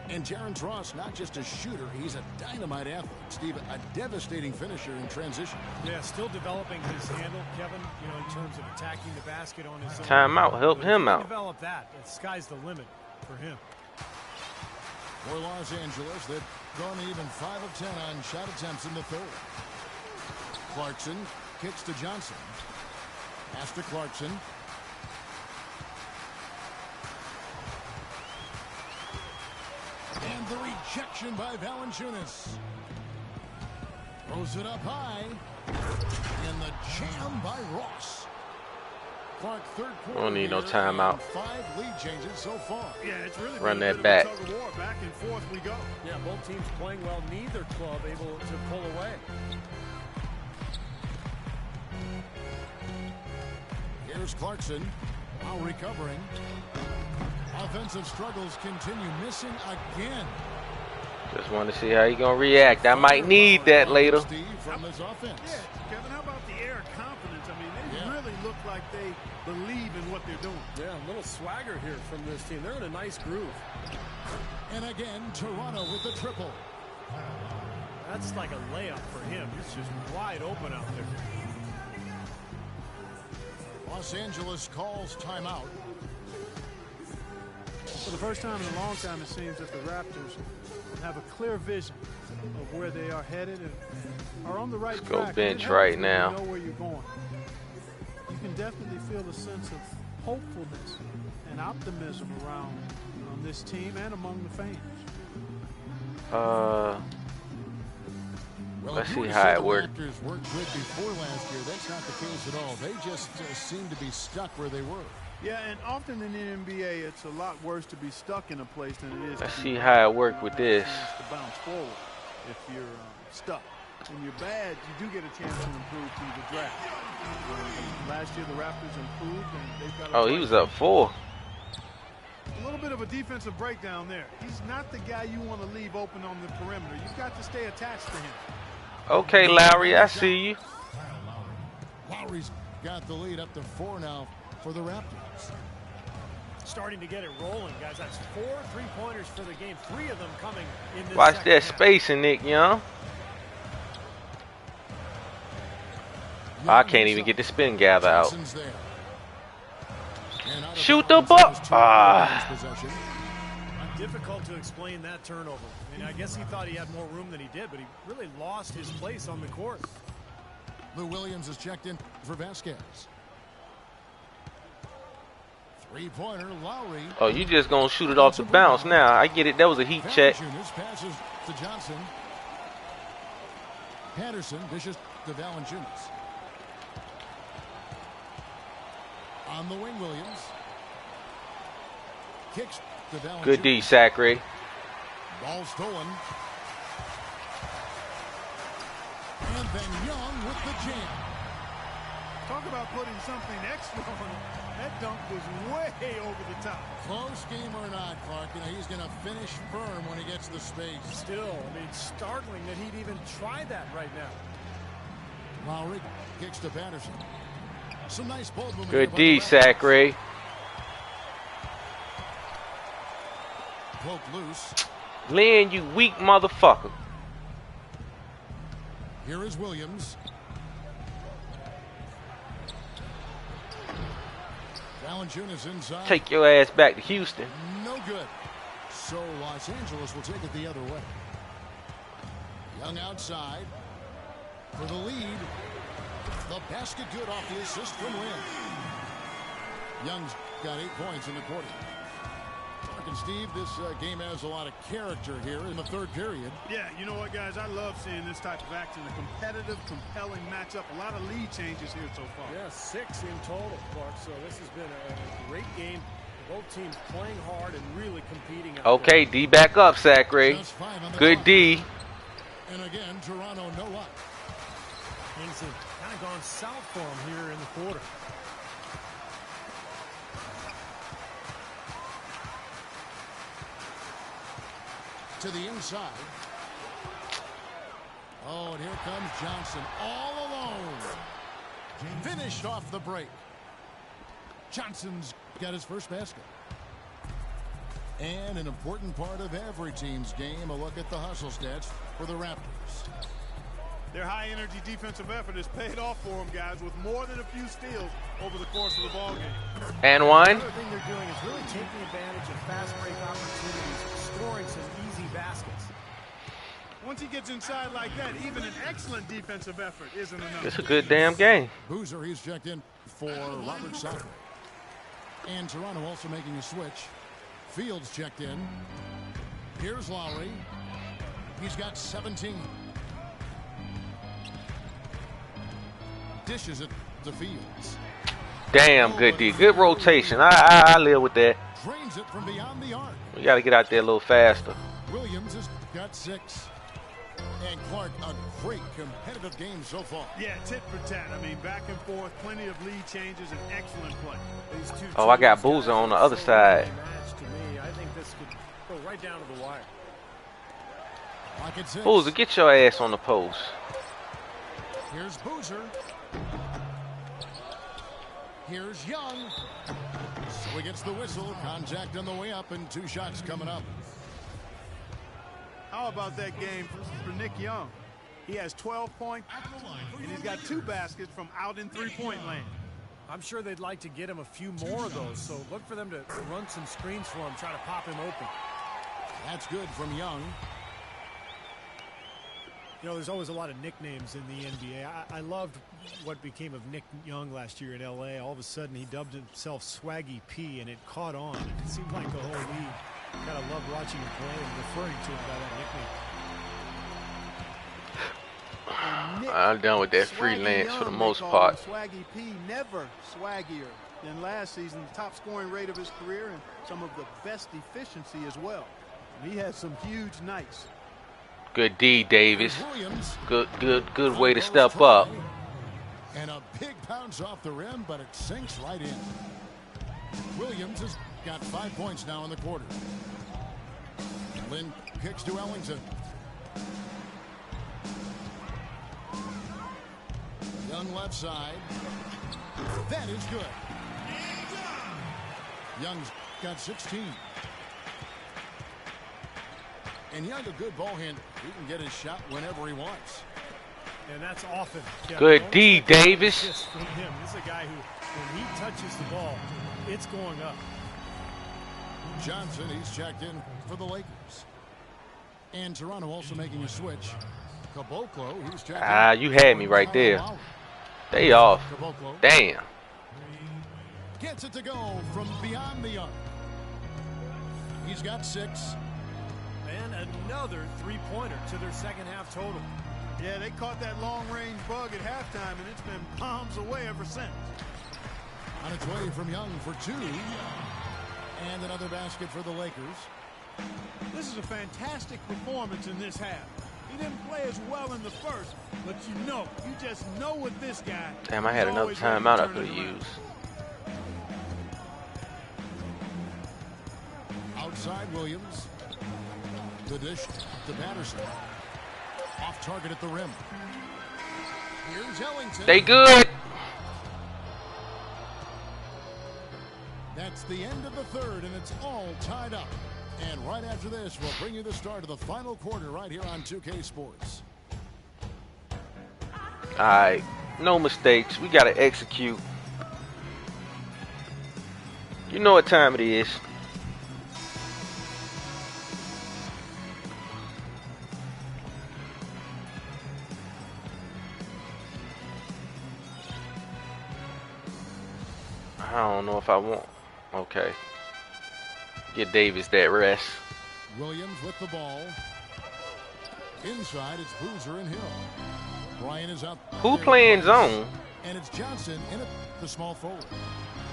And Terrence Ross, not just a shooter, he's a dynamite athlete. Steve, a devastating finisher in transition. Yeah, still developing his handle, Kevin, you know, in terms of attacking the basket on his own. Timeout helped him out. Develop that. The sky's the limit for him. For Los Angeles, they've gone even 5 of 10 on shot attempts in the third. Clarkson kicks to Johnson. Pass to Clarkson. And the rejection by Valanciunas. Throws it up high. And the jam by Ross. Clark, third quarter. Don't need no timeout. 5 lead changes so far. Yeah, it's really Run been a that bit back. of a tug of war. Back and forth we go. Yeah, both teams playing well. Neither club able to pull away. Here's Clarkson. While recovering. Offensive struggles continue, missing again. Just want to see how he gonna react. I might need that later. Steve, from his offense. Yeah, Kevin, how about the air of confidence? I mean, they really look like they believe in what they're doing. Yeah, a little swagger here from this team. They're in a nice groove. And again, Toronto with the triple. That's like a layup for him. It's just wide open out there. Los Angeles calls timeout. For the first time in a long time, it seems that the Raptors have a clear vision of where they are headed and are on the right Let's go track. bench It right helps when now. you know where you're going. You can definitely feel a sense of hopefulness and optimism around this team and among the fans. Let's if you see were to how say it the worked. Raptors worked good before last year. That's not the case at all. They just seem to be stuck where they were. Yeah, and often in the NBA, it's a lot worse to be stuck in a place than it is Let's to see be how it worked with this. to bounce forward if you're stuck. When you're bad, you do get a chance to improve through the draft. Last year, the Raptors improved, and they've got. Oh, he was up 4. A little bit of a defensive breakdown there. He's not the guy you want to leave open on the perimeter. You've got to stay attached to him. Okay, Lowry, I see you. Lowry's got the lead up to 4 now for the Raptors. Starting to get it rolling, guys. That's 4 3-pointers for the game. 3 of them coming in this Watch second that half. spacing, Nick Young. I can't even get the spin gather out. Johnson's there. And out of Shoot the bounds, ball. it was 2 Ah. possession. Difficult to explain that turnover. I mean, I guess he thought he had more room than he did, but he really lost his place on the court. Lou Williams is checked in for Vasquez. 3-pointer, Lowry. Oh, you just gonna shoot it off the bounce now. I get it. That was a heat check. Valanciunas passes to Johnson. Patterson dishes to Valanciunas. On the wing, Williams. Kicks to Valanciunas. Good D, Sacre. Ball stolen. And then Young with the jam. Talk about putting something extra on him. That dunk was way over the top. Close game or not, Clark, he's going to finish firm when he gets the space. Still, I mean, startling that he'd even try that right now. Lowry kicks to Patterson. Some nice ball movement. Good here by D, the Raptors. Sacre. Poke loose. Lynn, you weak motherfucker. Here is Williams. Valanciunas inside. Take your ass back to Houston. No good. So Los Angeles will take it the other way. Young outside for the lead. The basket good off the assist from Lynn. Young's got 8 points in the quarter. Clark and Steve, this game has a lot of character here in the third period. Yeah, you know what, guys? I love seeing this type of action. A competitive, compelling matchup. A lot of lead changes here so far. Yeah, 6 in total, Clark. So this has been a great game. Both teams playing hard and really competing. Okay, D back up, Sacre. Good D. And again, Toronto no up. Things have kind of gone south for him here in the quarter. To the inside. Oh, and here comes Johnson all alone. Finished off the break. Johnson's got his first basket. And an important part of every team's game, a look at the hustle stats for the Raptors. Their high-energy defensive effort has paid off for them, guys, with more than a few steals over the course of the ballgame. And one. Another thing they're doing is really taking advantage of fast break opportunities, scoring some easy baskets. Once he gets inside like that, even an excellent defensive effort isn't enough. It's a good damn game. Boozer, he's checked in for Robert Sacre. And Toronto also making a switch. Fields checked in. Here's Lowry. He's got 17. Dishes it to Fields. Damn good D. Good rotation. I live with that. Drains it from beyond the arc. We got to get out there a little faster. Williams has got 6. And Clark, a great competitive game so far. Yeah, tit for tat. I mean, back and forth, plenty of lead changes, and excellent play. These two Oh, I got teams Boozer on the got other so side. matched to me. I think this could go right down to the wire. Pocket 6. Boozer, get your ass on the post. Here's Boozer. Here's Young. So he gets the whistle. Contact on the way up and 2 shots coming up. How about that game for Nick Young? He has 12 points, and he's got 2 baskets from out in three-point land. I'm sure they'd like to get him a few more of those, so look for them to run some screens for him, try to pop him open. That's good from Young. You know, there's always a lot of nicknames in the NBA. I loved what became of Nick Young last year in L.A. All of a sudden, he dubbed himself Swaggy P, and it caught on. It seemed like the whole league kind of loved watching him play and referring to him by that nickname. I'm done with that freelance for the most part. Swaggy P, never swaggier than last season. The top scoring rate of his career and some of the best efficiency as well. And he had some huge nights. Good D, Davis. Williams. Good way to step up. And a big bounce off the rim, but it sinks right in. Williams has got 5 points now in the quarter. Lynn kicks to Ellington. Young left side. That is good. Young's got 16. And Young, a good ball handler. He can get his shot whenever he wants. And that's often. Yeah, Good D, Davis. just from him. This is a guy who, when he touches the ball, it's going up. Johnson, he's checked in for the Lakers. And Toronto also making a switch. Caboclo, he's checked in. You had me right there. They off. Caboclo Damn. gets it to go from beyond the arc. He's got 6. And another three-pointer to their second half total. Yeah, they caught that long-range bug at halftime, and it's been palms away ever since. On its way from Young for 2. And another basket for the Lakers. This is a fantastic performance in this half. He didn't play as well in the first, but you just know with this guy. Damn, I had he's another always ready to timeout I turn could it have around. used. Outside Williams. The dish to Patterson. Off target at the rim. Here's Ellington. They good. That's the end of the third, and it's all tied up. And right after this, we'll bring you the start of the final quarter right here on 2K Sports. All right. No mistakes. We got to execute. You know what time it is. I don't know if I want. Okay. Get Davis that rest. Williams with the ball. Inside, it's Boozer and Hill. Bryant is out. Who playing zone? And it's Johnson in the small forward.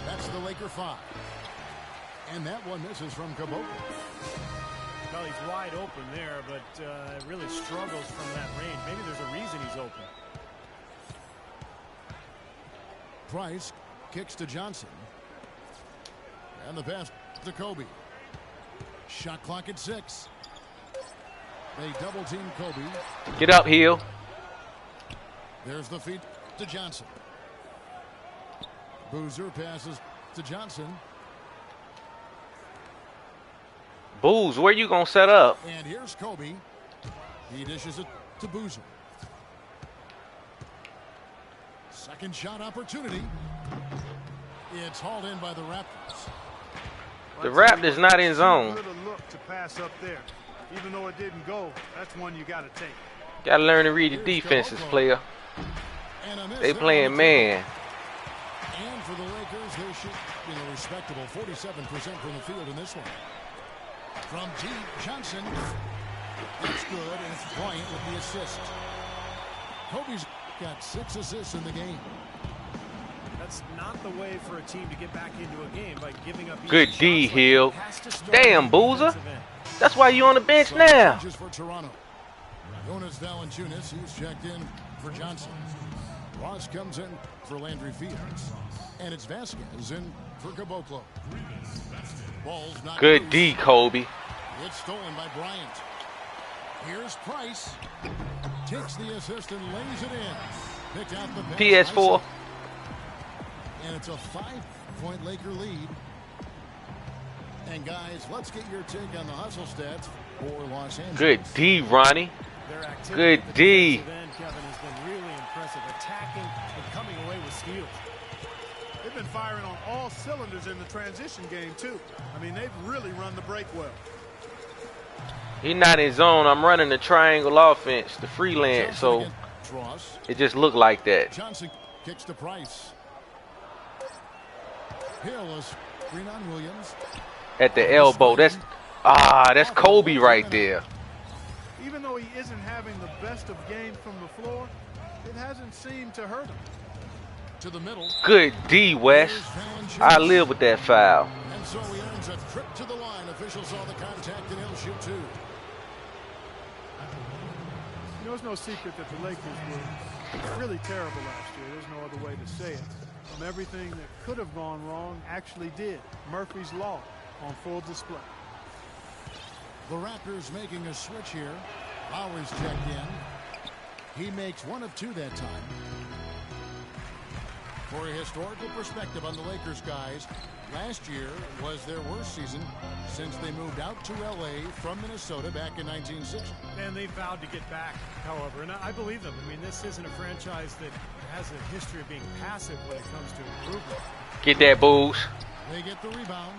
That's the Laker 5. And that one misses from Caboclo. Well, he's wide open there, but really struggles from that range. Maybe there's a reason he's open. Price kicks to Johnson. And the pass to Kobe. Shot clock at 6. They double team Kobe. Get up, Hill. There's the feed to Johnson. Boozer passes to Johnson. Booze, where you gonna set up? And here's Kobe. He dishes it to Boozer. Second shot opportunity. It's hauled in by the Raptors. The Raptors not in zone. Look to pass up there. Even though it didn't go, that's one you got to take. Gotta learn to read the defenses, player. They playing man. And for the Lakers, they shoot a respectable 47% from the field in this one. From deep, Johnson. That's good, and it's Bryant with the assist. Kobe's got 6 assists in the game. That's not the way for a team to get back into a game by giving up. Good D, Hill. Damn, Boozer. That's why you on the bench now. For Toronto. Jonas Valanciunas, he's checked in for Johnson. Ross comes in for Landry Fields. And it's Vasquez in for Caboclo. Ball's not Good loose. D, Kobe. It's stolen by Bryant. Here's Price. Takes the assist and lays it in. Picked out the pass. PS4. And it's a 5-point Laker lead. And guys, let's get your take on the hustle stats for Los Angeles. Good D, Ronnie. Good At the D. defensive end, Kevin, has been really impressive, attacking and coming away with steals. They've been firing on all cylinders in the transition game, too. I mean, they've really run the break well. He not in zone. I'm running the triangle offense, the freelance, so Ross. it just looked like that. Johnson kicks to Price. Hill is screen on Williams. At the elbow. That's Kobe right there. Even though he isn't having the best of games from the floor, it hasn't seemed to hurt him. To the middle. Good D, West. I live with that foul. And so he earns a trip to the line. Officials saw the contact and he'll shoot 2. You know, it's no secret that the Lakers were really terrible last year. There's no other way to say it. From everything that could have gone wrong actually did. Murphy's Law on full display. The Raptors making a switch here. Lowry's checked in. He makes 1 of 2 that time. For a historical perspective on the Lakers, guys, last year was their worst season since they moved out to L.A. from Minnesota back in 1960. And they vowed to get back, however, and I believe them. I mean, this isn't a franchise that has a history of being passive when it comes to improvement. Get that, Booze. They get the rebound.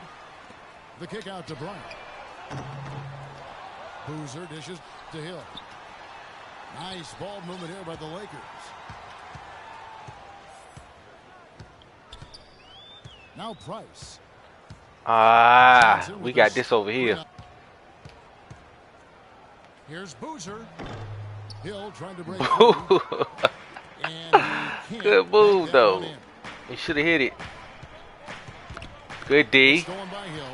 The kick out to Bryant. Boozer dishes to Hill. Nice ball movement here by the Lakers. Now Price. We got this over here. Here's Boozer. Hill trying to break through. And he Good move, though. He should have hit it. Good D. Stolen by Hill.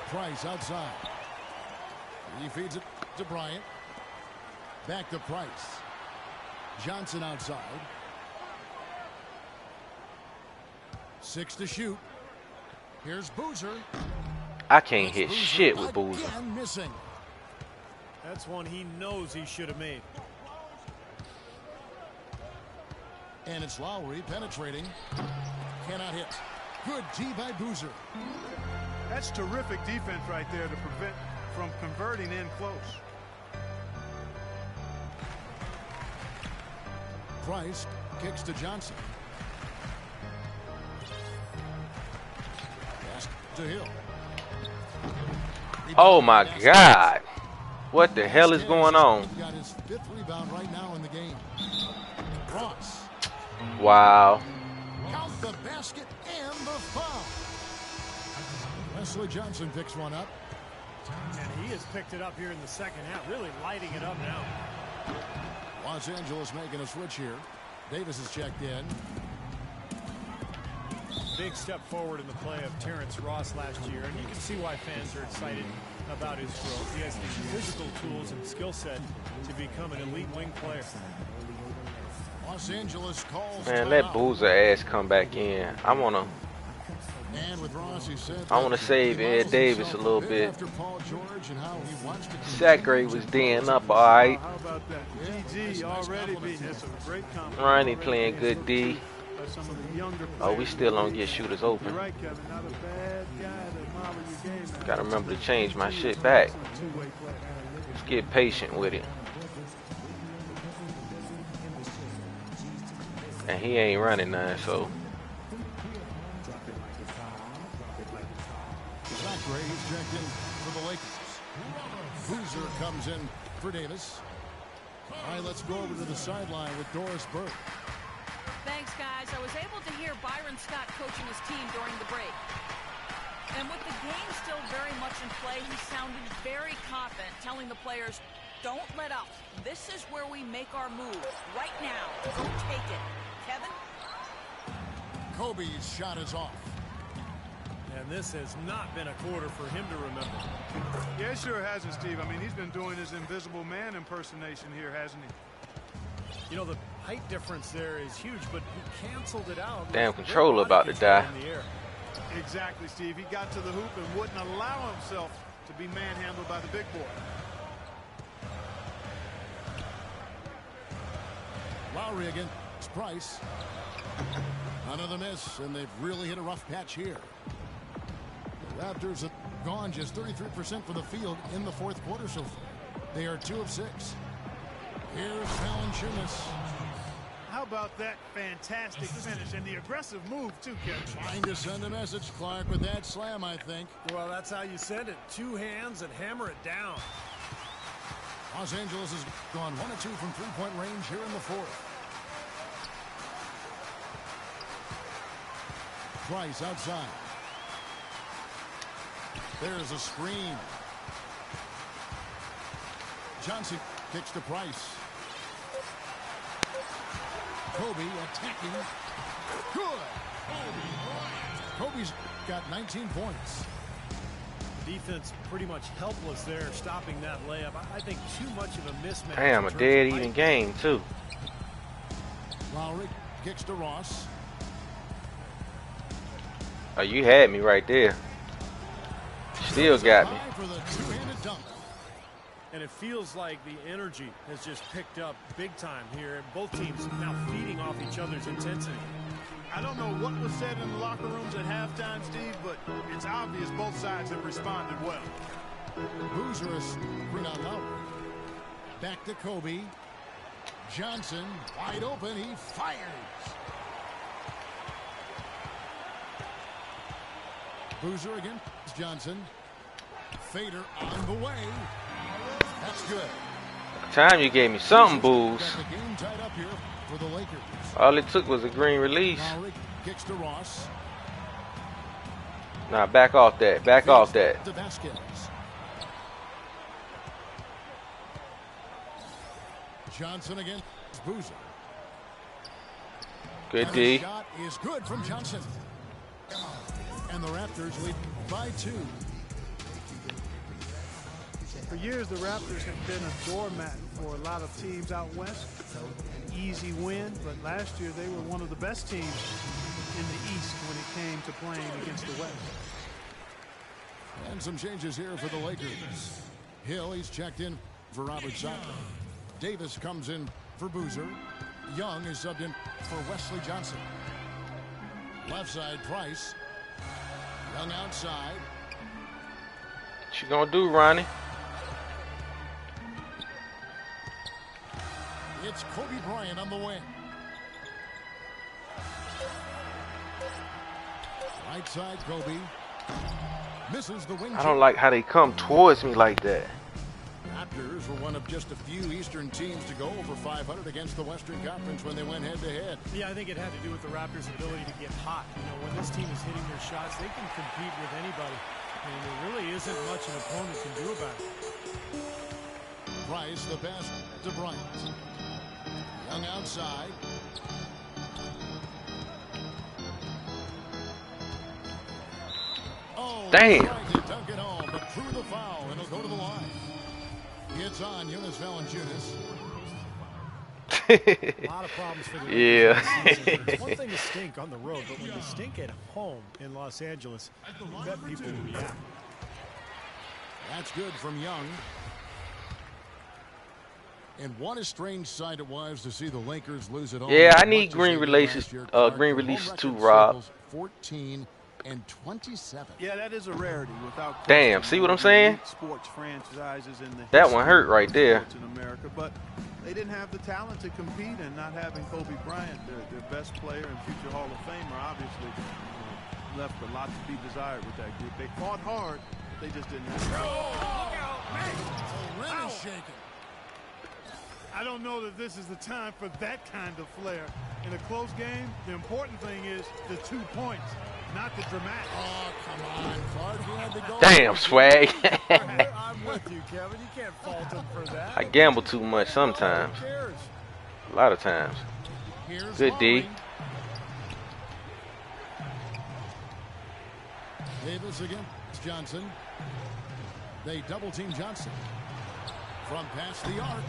Price outside. He feeds it to Bryant. Back to Price. Johnson outside. 6 to shoot. Here's Boozer. I can't hit shit with Boozer. Again missing. That's one he knows he should have made. And it's Lowry penetrating. Cannot hit. Good D by Boozer. That's terrific defense right there to prevent from converting in close. Price kicks to Johnson. Pass to Hill. Oh my God. What the hell is going on? He's got his 5th rebound right now in the game. Ross. Wow. Count the basket Wesley Johnson picks one up. And he has picked it up here in the second half, really lighting it up now. Los Angeles making a switch here. Davis is checked in. Big step forward in the play of Terrence Ross last year, and you can see why fans are excited about his growth. He has the physical tools and skill set to become an elite wing player. Los Angeles calls. Man, let Boozer ass come back in. I wanna save Ed Davis a little bit. Sack rate was D'ing up all right. How about that? GG already beating. That's a great compliment. Ronnie playing good D. Some of the younger Oh, we still don't get shooters open. You're right, Kevin. Not a bad guy to model your game now. Gotta remember to change my shit back. Two-way play. Let's get patient with it. And he ain't running none, so. Zachary is checked in for the Lakers. Boozer comes in for Davis. All right, let's go over to the sideline with Doris Burke. Thanks, guys. I was able to hear Byron Scott coaching his team during the break. And with the game still very much in play, he sounded very confident, telling the players, don't let up. This is where we make our move. Right now. Go take it. Kevin? Kobe's shot is off. And this has not been a quarter for him to remember. Yeah, it sure hasn't, Steve. I mean, he's been doing his invisible man impersonation here, hasn't he? You know, the height difference there is huge, but he canceled it out. Damn controller about to die. Exactly, Steve. He got to the hoop and wouldn't allow himself to be manhandled by the big boy. Lowry against Price. Another miss, and they've really hit a rough patch here. The Raptors have gone just 33% from the field in the fourth quarter so far. They are 2 of 6. Here's Valanciunas. How about that fantastic finish and the aggressive move, too, Kevin? Trying to send a message, Clark, with that slam, I think. Well, that's how you send it. 2 hands and hammer it down. Los Angeles has gone 1 of 2 from three-point range here in the fourth. Price outside. There's a screen. Johnson kicks to Price. Kobe attacking. Good. Kobe's got 19 points. Defense pretty much helpless there, stopping that layup. I think too much of a mismatch. Damn, a dead even game, too. Lowry kicks to Ross. Oh, you had me right there. Still got me. For the two-handed dunk. And it feels like the energy has just picked up big time here. Both teams now feeding off each other's intensity. I don't know what was said in the locker rooms at halftime, Steve, but it's obvious both sides have responded well. Boozer is bring out Lowry. Back to Kobe. Johnson wide open. He fires. Boozer again. Johnson. Fader on the way. That's good. Time you gave me something, Booze. Got the game tied up here for the Lakers. All it took was a green release. Lowry kicks to Ross. Nah, back off that. Back off that. To Vasquez. Johnson against Boozer. Good And D. the shot is good from Johnson. And the Raptors lead by 2. For years, the Raptors have been a doormat for a lot of teams out west. An easy win, but last year they were one of the best teams in the East when it came to playing against the West. And some changes here for the Lakers. Hill, he's checked in for Robert Sacre. Davis comes in for Boozer. Young is subbed in for Wesley Johnson. Left side, Price. Young outside. What you gonna do, Ronnie? It's Kobe Bryant on the wing. Right side, Kobe. Misses the wing. I don't like how they come towards me like that. Raptors were one of just a few Eastern teams to go over 500 against the Western Conference when they went head-to-head. Yeah, I think it had to do with the Raptors' ability to get hot. You know, when this team is hitting their shots, they can compete with anybody. isn't much an opponent can do about it. Price the pass to Bryant. Young outside. Oh, Damn. tried to dunk it home, but threw the foul, and he'll go to the line. It's on Jonas Valanciunas. A lot of problems for the Yeah. Lakers this season. It's one thing to stink on the road, but when you stink at home in Los Angeles, I bet people will react. That's good from Young. And what a strange sight it was to see the Lakers lose at home. Yeah, I as need much as green they did releases, last year. Clark, green their home releases too, record Rob. circles 14 and 27. Yeah, that is a rarity. Without Damn, question. see what I'm The saying? elite sports franchises in the That one history hurt right of there. sports in America, but they didn't have the talent to compete, and not having Kobe Bryant, their best player and future Hall of Famer, obviously left a lot to be desired with that group. They fought hard, but they just didn't have The rim is shaking. I don't know that this is the time for that kind of flair. In a close game, the important thing is the 2 points, not the dramatic. Oh, come on, Clark. He had to go. Damn, swag. I'm with you, Kevin. You can't fault him for that. I gamble too much sometimes. Who cares? A lot of times. Here's Good D. Lowry. Davis against Johnson. They double team Johnson. From past the arc.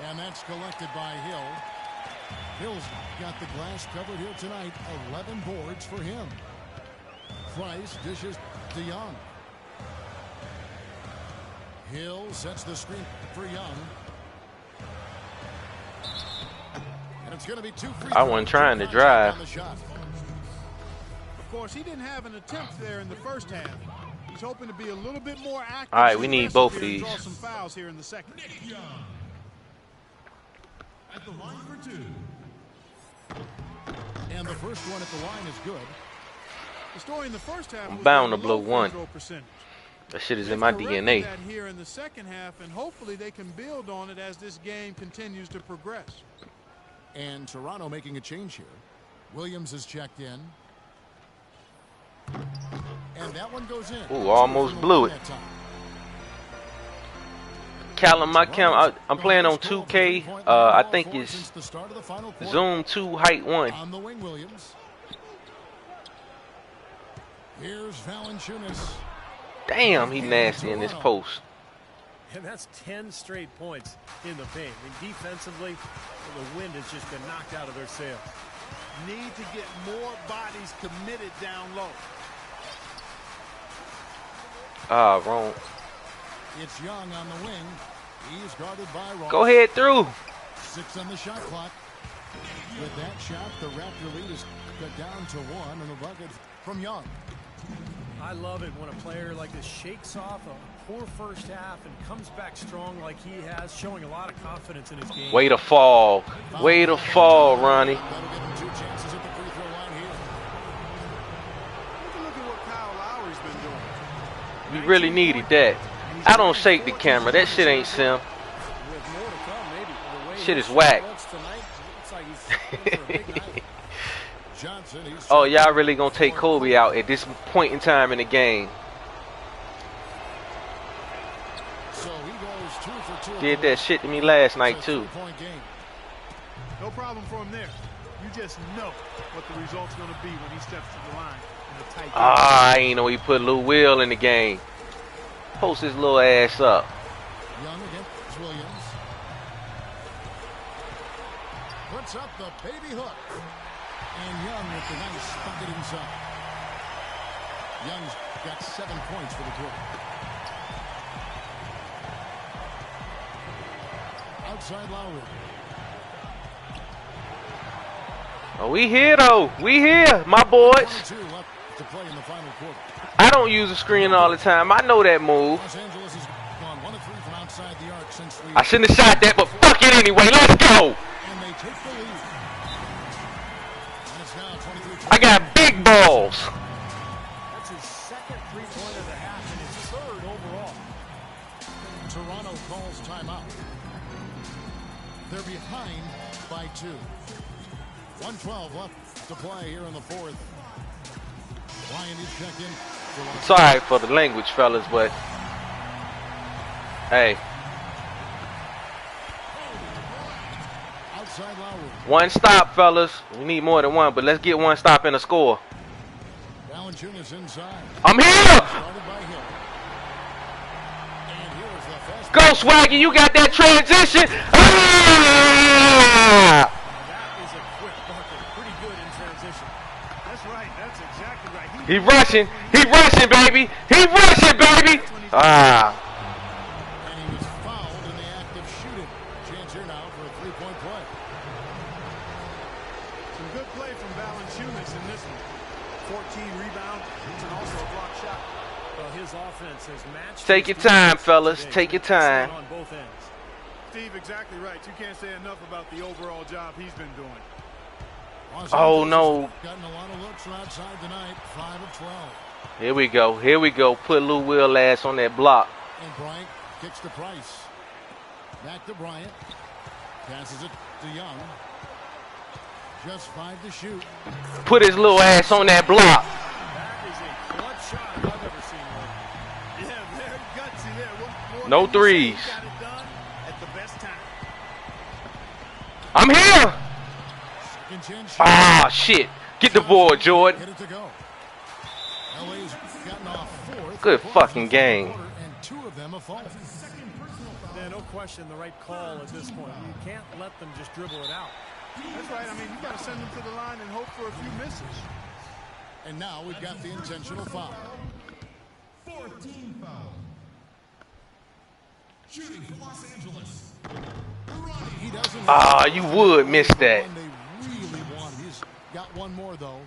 And that's collected by Hill. Hill's got the glass covered here tonight. 11 boards for him. Price dishes to Young. Hill sets the screen for Young. And it's going to be 2 free I wasn't trying to drive. on the shot. Of course, he didn't have an attempt there in the first half. He's hoping to be a little bit more active. All right, we need both of here and these. Draw some fouls here in the second. At the line for 2. And the first one at the line is good. The story in the first half was bound their to blow low free one. throw percentage. That shit is in They've my corrected DNA. that here in the second half, and hopefully they can build on it as this game continues to progress. And Toronto making a change here. Williams is checked in. And that one goes in. Ooh, almost blew it. Callum, my count. I'm playing on 2K. I think it's Zoom 2 Height 1. On the wing, Williams. Here's Valanciunas. Damn, he nasty in this post. And that's 10 straight points in the paint. And defensively, the wind has just been knocked out of their sails. Need to get more bodies committed down low. Ah, wrong. It's Young on the wing. He's guarded by Ross. Go ahead through. 6 on the shot clock. With that shot, the Raptor lead is cut down to 1, and the bucket from Young. I love it when a player like this shakes off a poor first half and comes back strong like he has, showing a lot of confidence in his game. Way to fall. Way to fall, Ronnie. That'll give him 2 chances at the free throw line here. Take a look at what Kyle Lowry's been doing. We really needed that. I don't shake the camera. That shit ain't sim. With more to come, maybe. The way Shit is he whack. looks tonight, looks like he's in for a big night. Johnson, he's Oh, y'all really gonna take Kobe out at this point in time in the game. So he goes 2 for 2. Did that shit to me last night, too. It's a 3-point game. No problem for him there. You just know what the result's going to be when he steps to the line in a tight game. Ah, I ain't know he put Lou Will in the game. Post his little ass up. Young against Williams. Puts up the baby hook. And Young with the nice bucket inside. Young's got 7 points for the quarter. Outside Lowry. Oh, we here though. We here, my boys. 22 left to play in the final quarter. I don't use the screen all the time. I know that move. Los Angeles has gone 1 of 3 from outside the arc since we. I shouldn't have shot that, but fuck it anyway. Let's go. And they take the lead. And it's now 23-20. I got big balls. That's his second three-pointer of the half and his third overall. Toronto calls timeout. They're behind by 2. 1:12 left to play here in the fourth. Ryan is checked in Sorry for the language, fellas, but hey, Outside Lowry. one stop, fellas. We need more than one, but let's get one stop and a score. Valanciunas inside. I'm here. Started by Hill. And here is the fast Go, Swaggy. You got that transition. Ah! That is a quick bucket. Pretty good in transition. That's right. That's exactly right. He rushing. He rushing, baby. He rushing, baby. Ah. And he was fouled in the act of shooting. Chance here now for a three-point play. Some good play from Valanciunas in this one. 14 rebounds and also a block shot. Well, his offense has matched. Take your time, fellas. Take your time. On both ends. Steve, exactly right. You can't say enough about the overall job he's been doing. Oh, no. Gotten a lot of looks from outside tonight. 5 of 12. Here we go. Here we go. Put Lou Will ass on that block. And Bryant kicks to Price. Back to Bryant. Passes it to Young. Just 5 to shoot. Put his little ass on that block. That is a clutch shot if I've ever seen one. Yeah, very gutsy there. What No can you say? threes. He got it done at the best time. I'm here. Second chance shot. Ah, shit. Get the board, Jordan. Get it to go. LA's gotten off 4th. Good fucking game. And 2 of them a fault. Yeah, no question the right call at this point. You can't let them just dribble it out. That's right. I mean, you got to send them to the line and hope for a few misses. And now we've got the intentional foul. 14 foul. Shooting for Los Angeles. He doesn't. Ah, you would miss that. They really want. He's got one more though.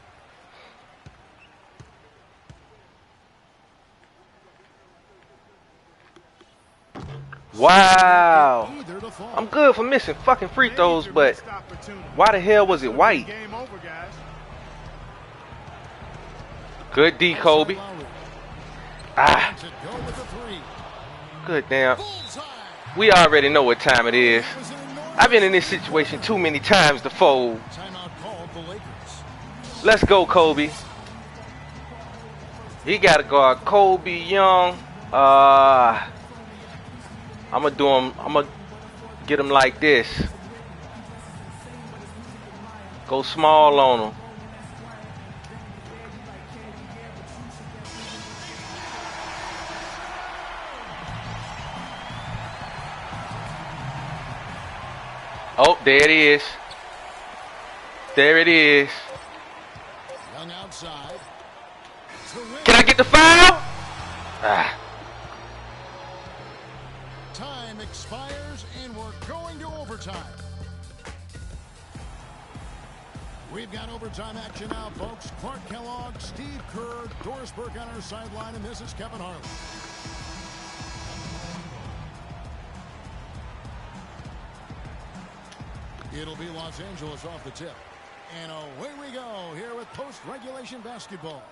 Wow. Either to fall. I'm good for missing fucking free throws, Major but missed opportunity. why the hell was it white? Game over, guys. Good D, Kobe. Lowry. Ah, To go with the 3. good damn. Bullseye. We already know what time it is. Was an enormous I've been in this situation too many times to fold. timeout called the Lakers. Let's go, Kobe. He got to guard Kobe Young. I'm going to do him. I'm going to get him like this. Go small on him. Oh, there it is. There it is. Young outside. To win. Can I get the foul? Ah. Time expires and we're going to overtime. We've got overtime action now, folks. Clark Kellogg, Steve Kerr, Doris Burke on our sideline, and this is Kevin Harlan. It'll be Los Angeles off the tip. And away we go here with post-regulation basketball.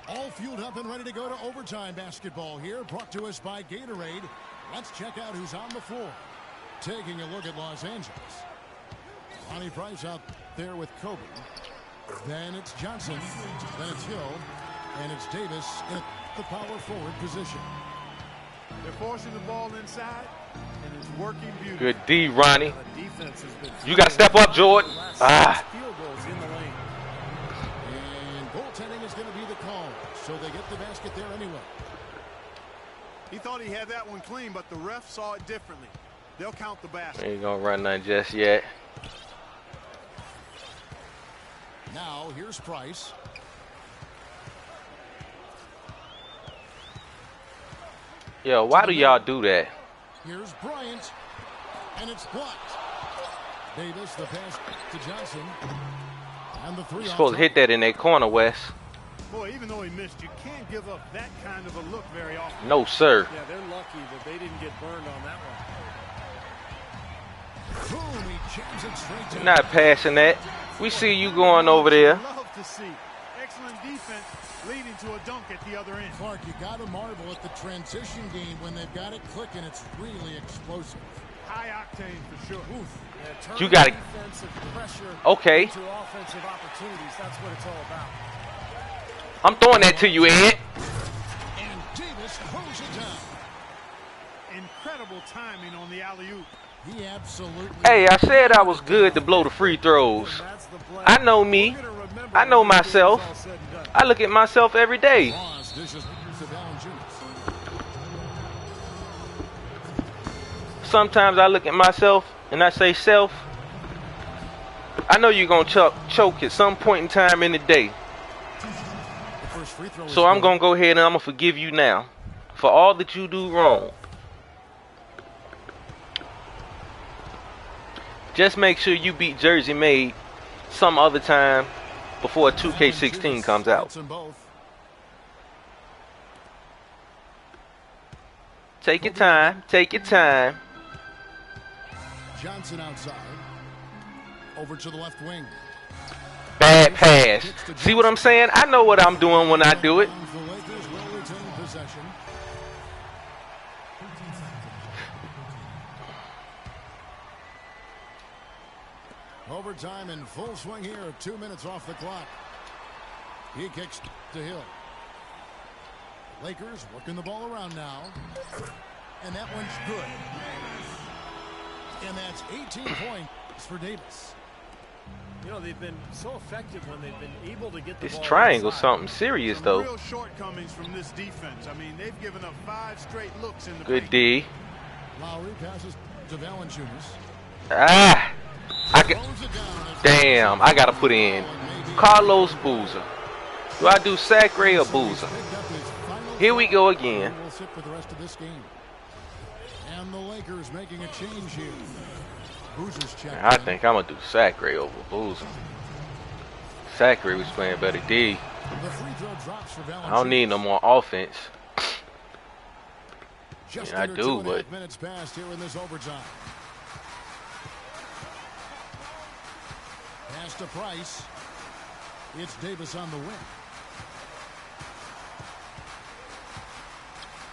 All fueled up and ready to go to overtime basketball here, brought to us by Gatorade. Let's check out who's on the floor. Taking a look at Los Angeles. Lonnie Price out there with Kobe. Then it's Johnson. Then it's Hill. And it's Davis in the power forward position. They're forcing the ball inside, and it's working beautifully. Good D, Ronnie. The defense has been You got to step up, Jordan. Ah. field goals in the lane. And goaltending is going to be the call. So they get the basket there anyway. He thought he had that one clean, but the ref saw it differently. They'll count the basket. Ain't going to run none just yet. Now here's Price. Yo, why do y'all do that? Here's Bryant. And it's blocked. Davis, the pass to Johnson. And the 3 You're supposed to hit that in that corner, Wes. Boy, even though he missed, you can't give up that kind of a look very often. No, sir. Yeah, they're lucky that they didn't get burned on that one. Boom, he jams it straight to Not passing that. We see you going over there. Love to see. Excellent defense leading to a dunk at the other end. Clark, you got to marvel at the transition game when they've got it clicking. It's really explosive. High octane for sure. Yeah, turn You gotta- defensive pressure Okay. into offensive opportunities. That's what it's all about. I'm throwing that to you, Ed. And Davis throws it down. Incredible timing on the alley-oop. He absolutely. Hey, I said I was good to blow the free throws. I know me. I know myself. I look at myself every day. Ross dishes to Valanciunas. Sometimes I look at myself and I say, self, I know you're going to choke at some point in time in the day. The first free throw is So I'm good. going to go ahead and I'm going to forgive you now for all that you do wrong. Just make sure you beat Jersey Made some other time before 2K16 comes out. Hits them both. Take your time. Take your time. Johnson outside. Over to the left wing. Bad pass. See what I'm saying? I know what I'm doing when I do it. The Lakers will retain possession. Overtime in full swing here. 2 minutes off the clock. He kicks to Hill. Lakers working the ball around now. And that one's good. And that's 18 points for Davis. You know, they've been so effective when they've been able to get the This ball triangle inside. something serious Some though. real shortcomings from this defense. I mean, they've given up 5 straight looks in the Good paint. D. Lowry passes to Valanciunas. Ah. Throws it down. Damn. I got to put in Carlos Boozer. Do I do Sacre or Boozer? Picked up his final Here we go shot. again. He will sit for the rest of this game. And the Lakers making a change here. Boozer's checked I in. think I'm going to do Sacre over Boozer. Sacre was playing better D. The free throw drops for Valanciunas. I don't need no more offense. Just Yeah, I under do, 2.5 but- minutes passed here in this overtime. Pass to Price. It's Davis on the wing.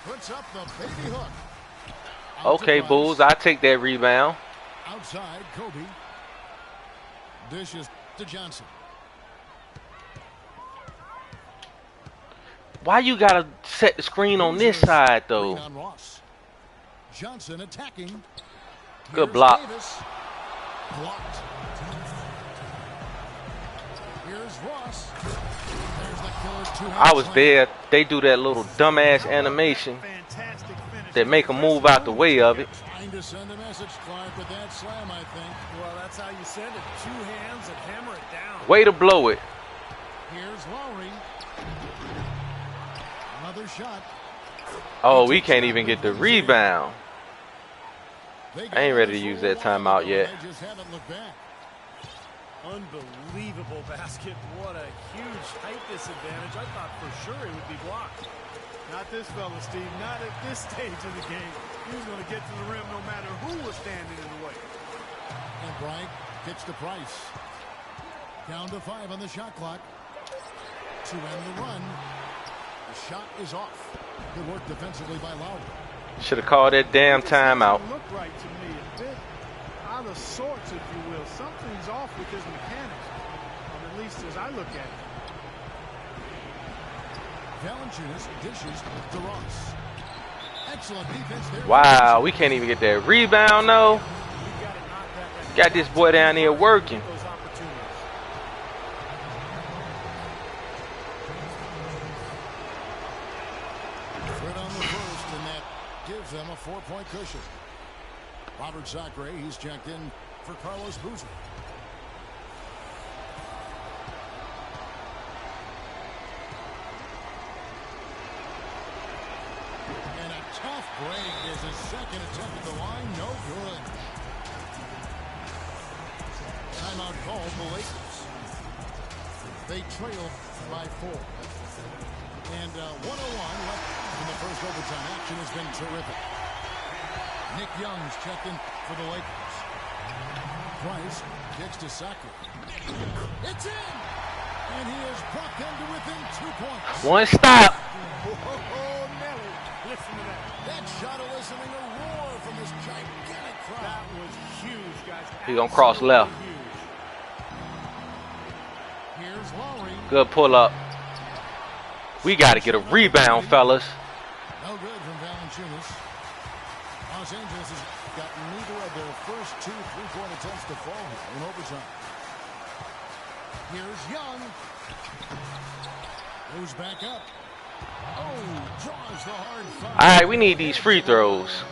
Puts up the baby hook. Out to Okay, Price. Bulls. I take that rebound. Outside, Kobe. Dishes to Johnson. Why you got to set the screen on this side though? Green on Ross. Johnson attacking. Good Here's block. Davis. Blocked. Here's Ross. There's the killer two-hand I was slam. there. They do that little dumbass animation Fantastic finish. that make them move out the way of it. Trying to send a message, Clark, with that slam, I think. Well, that's how you send it. 2 hands and hammer it down. Way to blow it. Here's Lowry. Another shot. Oh, we can't even get the rebound. They I ain't got ready to this use for a that while timeout ago. yet. They just haven't looked back. Unbelievable basket. What a huge height disadvantage. I thought for sure it would be blocked. Not this fella, Steve. Not at this stage of the game. He was going to get to the rim no matter who was standing in the way. And Bryant kicks to Price. Down to 5 on the shot clock. To end the run. The shot is off. Good work defensively by Lowry. Should have called that damn This timeout. doesn't look right to me. A bit out of sorts, if you will. Something's off with his mechanics, at least as I look at it. Valanciunas dishes to Ross. Excellent defense there. Wow, we can't even get that rebound though. Got this boy down here working. Those opportunities. Good on the first, and that gives them a 4-point cushion. Robert Sacre, he's checked in for Carlos Boozer. And a tough break is his second attempt at the line. No good. Timeout called the Lakers. They trail by 4. And 101 left in the first overtime. Action has been terrific. Nick Young's checked in for the Lakers. Price kicks to Sacre. It's in! And he has brought them to within 2 points. One stop. Oh, Nelly. Listen to that. That shot eliciting a roar from this gigantic crowd. That was huge, guys. He gonna cross left. Absolutely huge. Here's Lowry. Good pull up. We got to get a rebound, fellas. No good from Valanciunas. Los Angeles has got neither of their first 2 3-point attempts to fall here in overtime. Here's Young. Goes back up. Oh, draws the hard foul. All right, we need these free throws.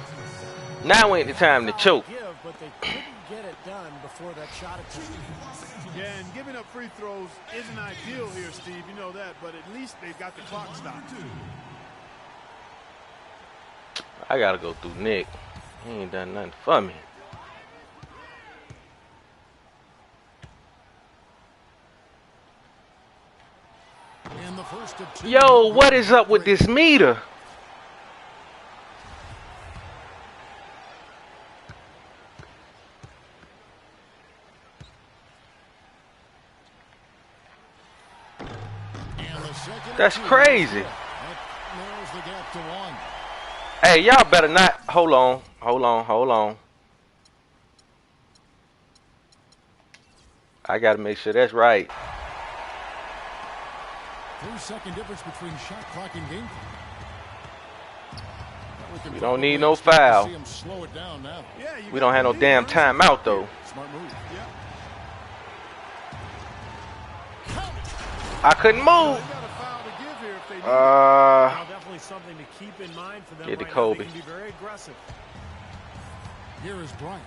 Now ain't the time to choke. But they couldn't get it done before that shot attempt. Yeah, and giving up free throws isn't ideal here, Steve. You know that, but at least they've got the clock stopped. I got to go through Nick. He ain't done nothing for me. In the first of 2. Yo, what is up with this meter? That's crazy. That narrows the gap to 1. Hey, y'all better not. Hold on. I got to make sure that's right. 3-second difference between shot clock and game clock. We don't need no foul. See him slow it down now. Yeah, We don't have no damn timeout, though. Smart move. Yeah. I couldn't move. They've got a foul to give here if they do. Now, definitely something to keep in mind for them. Get to right Kobe. Now. They can be very aggressive. Here is Bryant.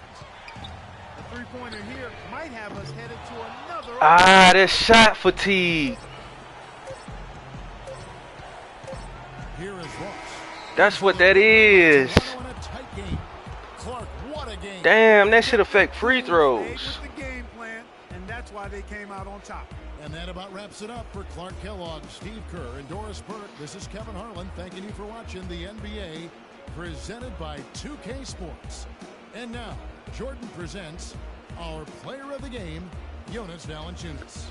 A three-pointer here might have us headed to another. Ah, that's shot fatigue. Here is Ross. That's what that is. In a tight game. Clark, what a game. Damn, that should affect free Stayed throws. with the game plan, and that's why they came out on top. And that about wraps it up for Clark Kellogg, Steve Kerr, and Doris Burke. This is Kevin Harlan thanking you for watching the NBA presented by 2K Sports. And now, Jordan presents our player of the game, Jonas Valanciunas.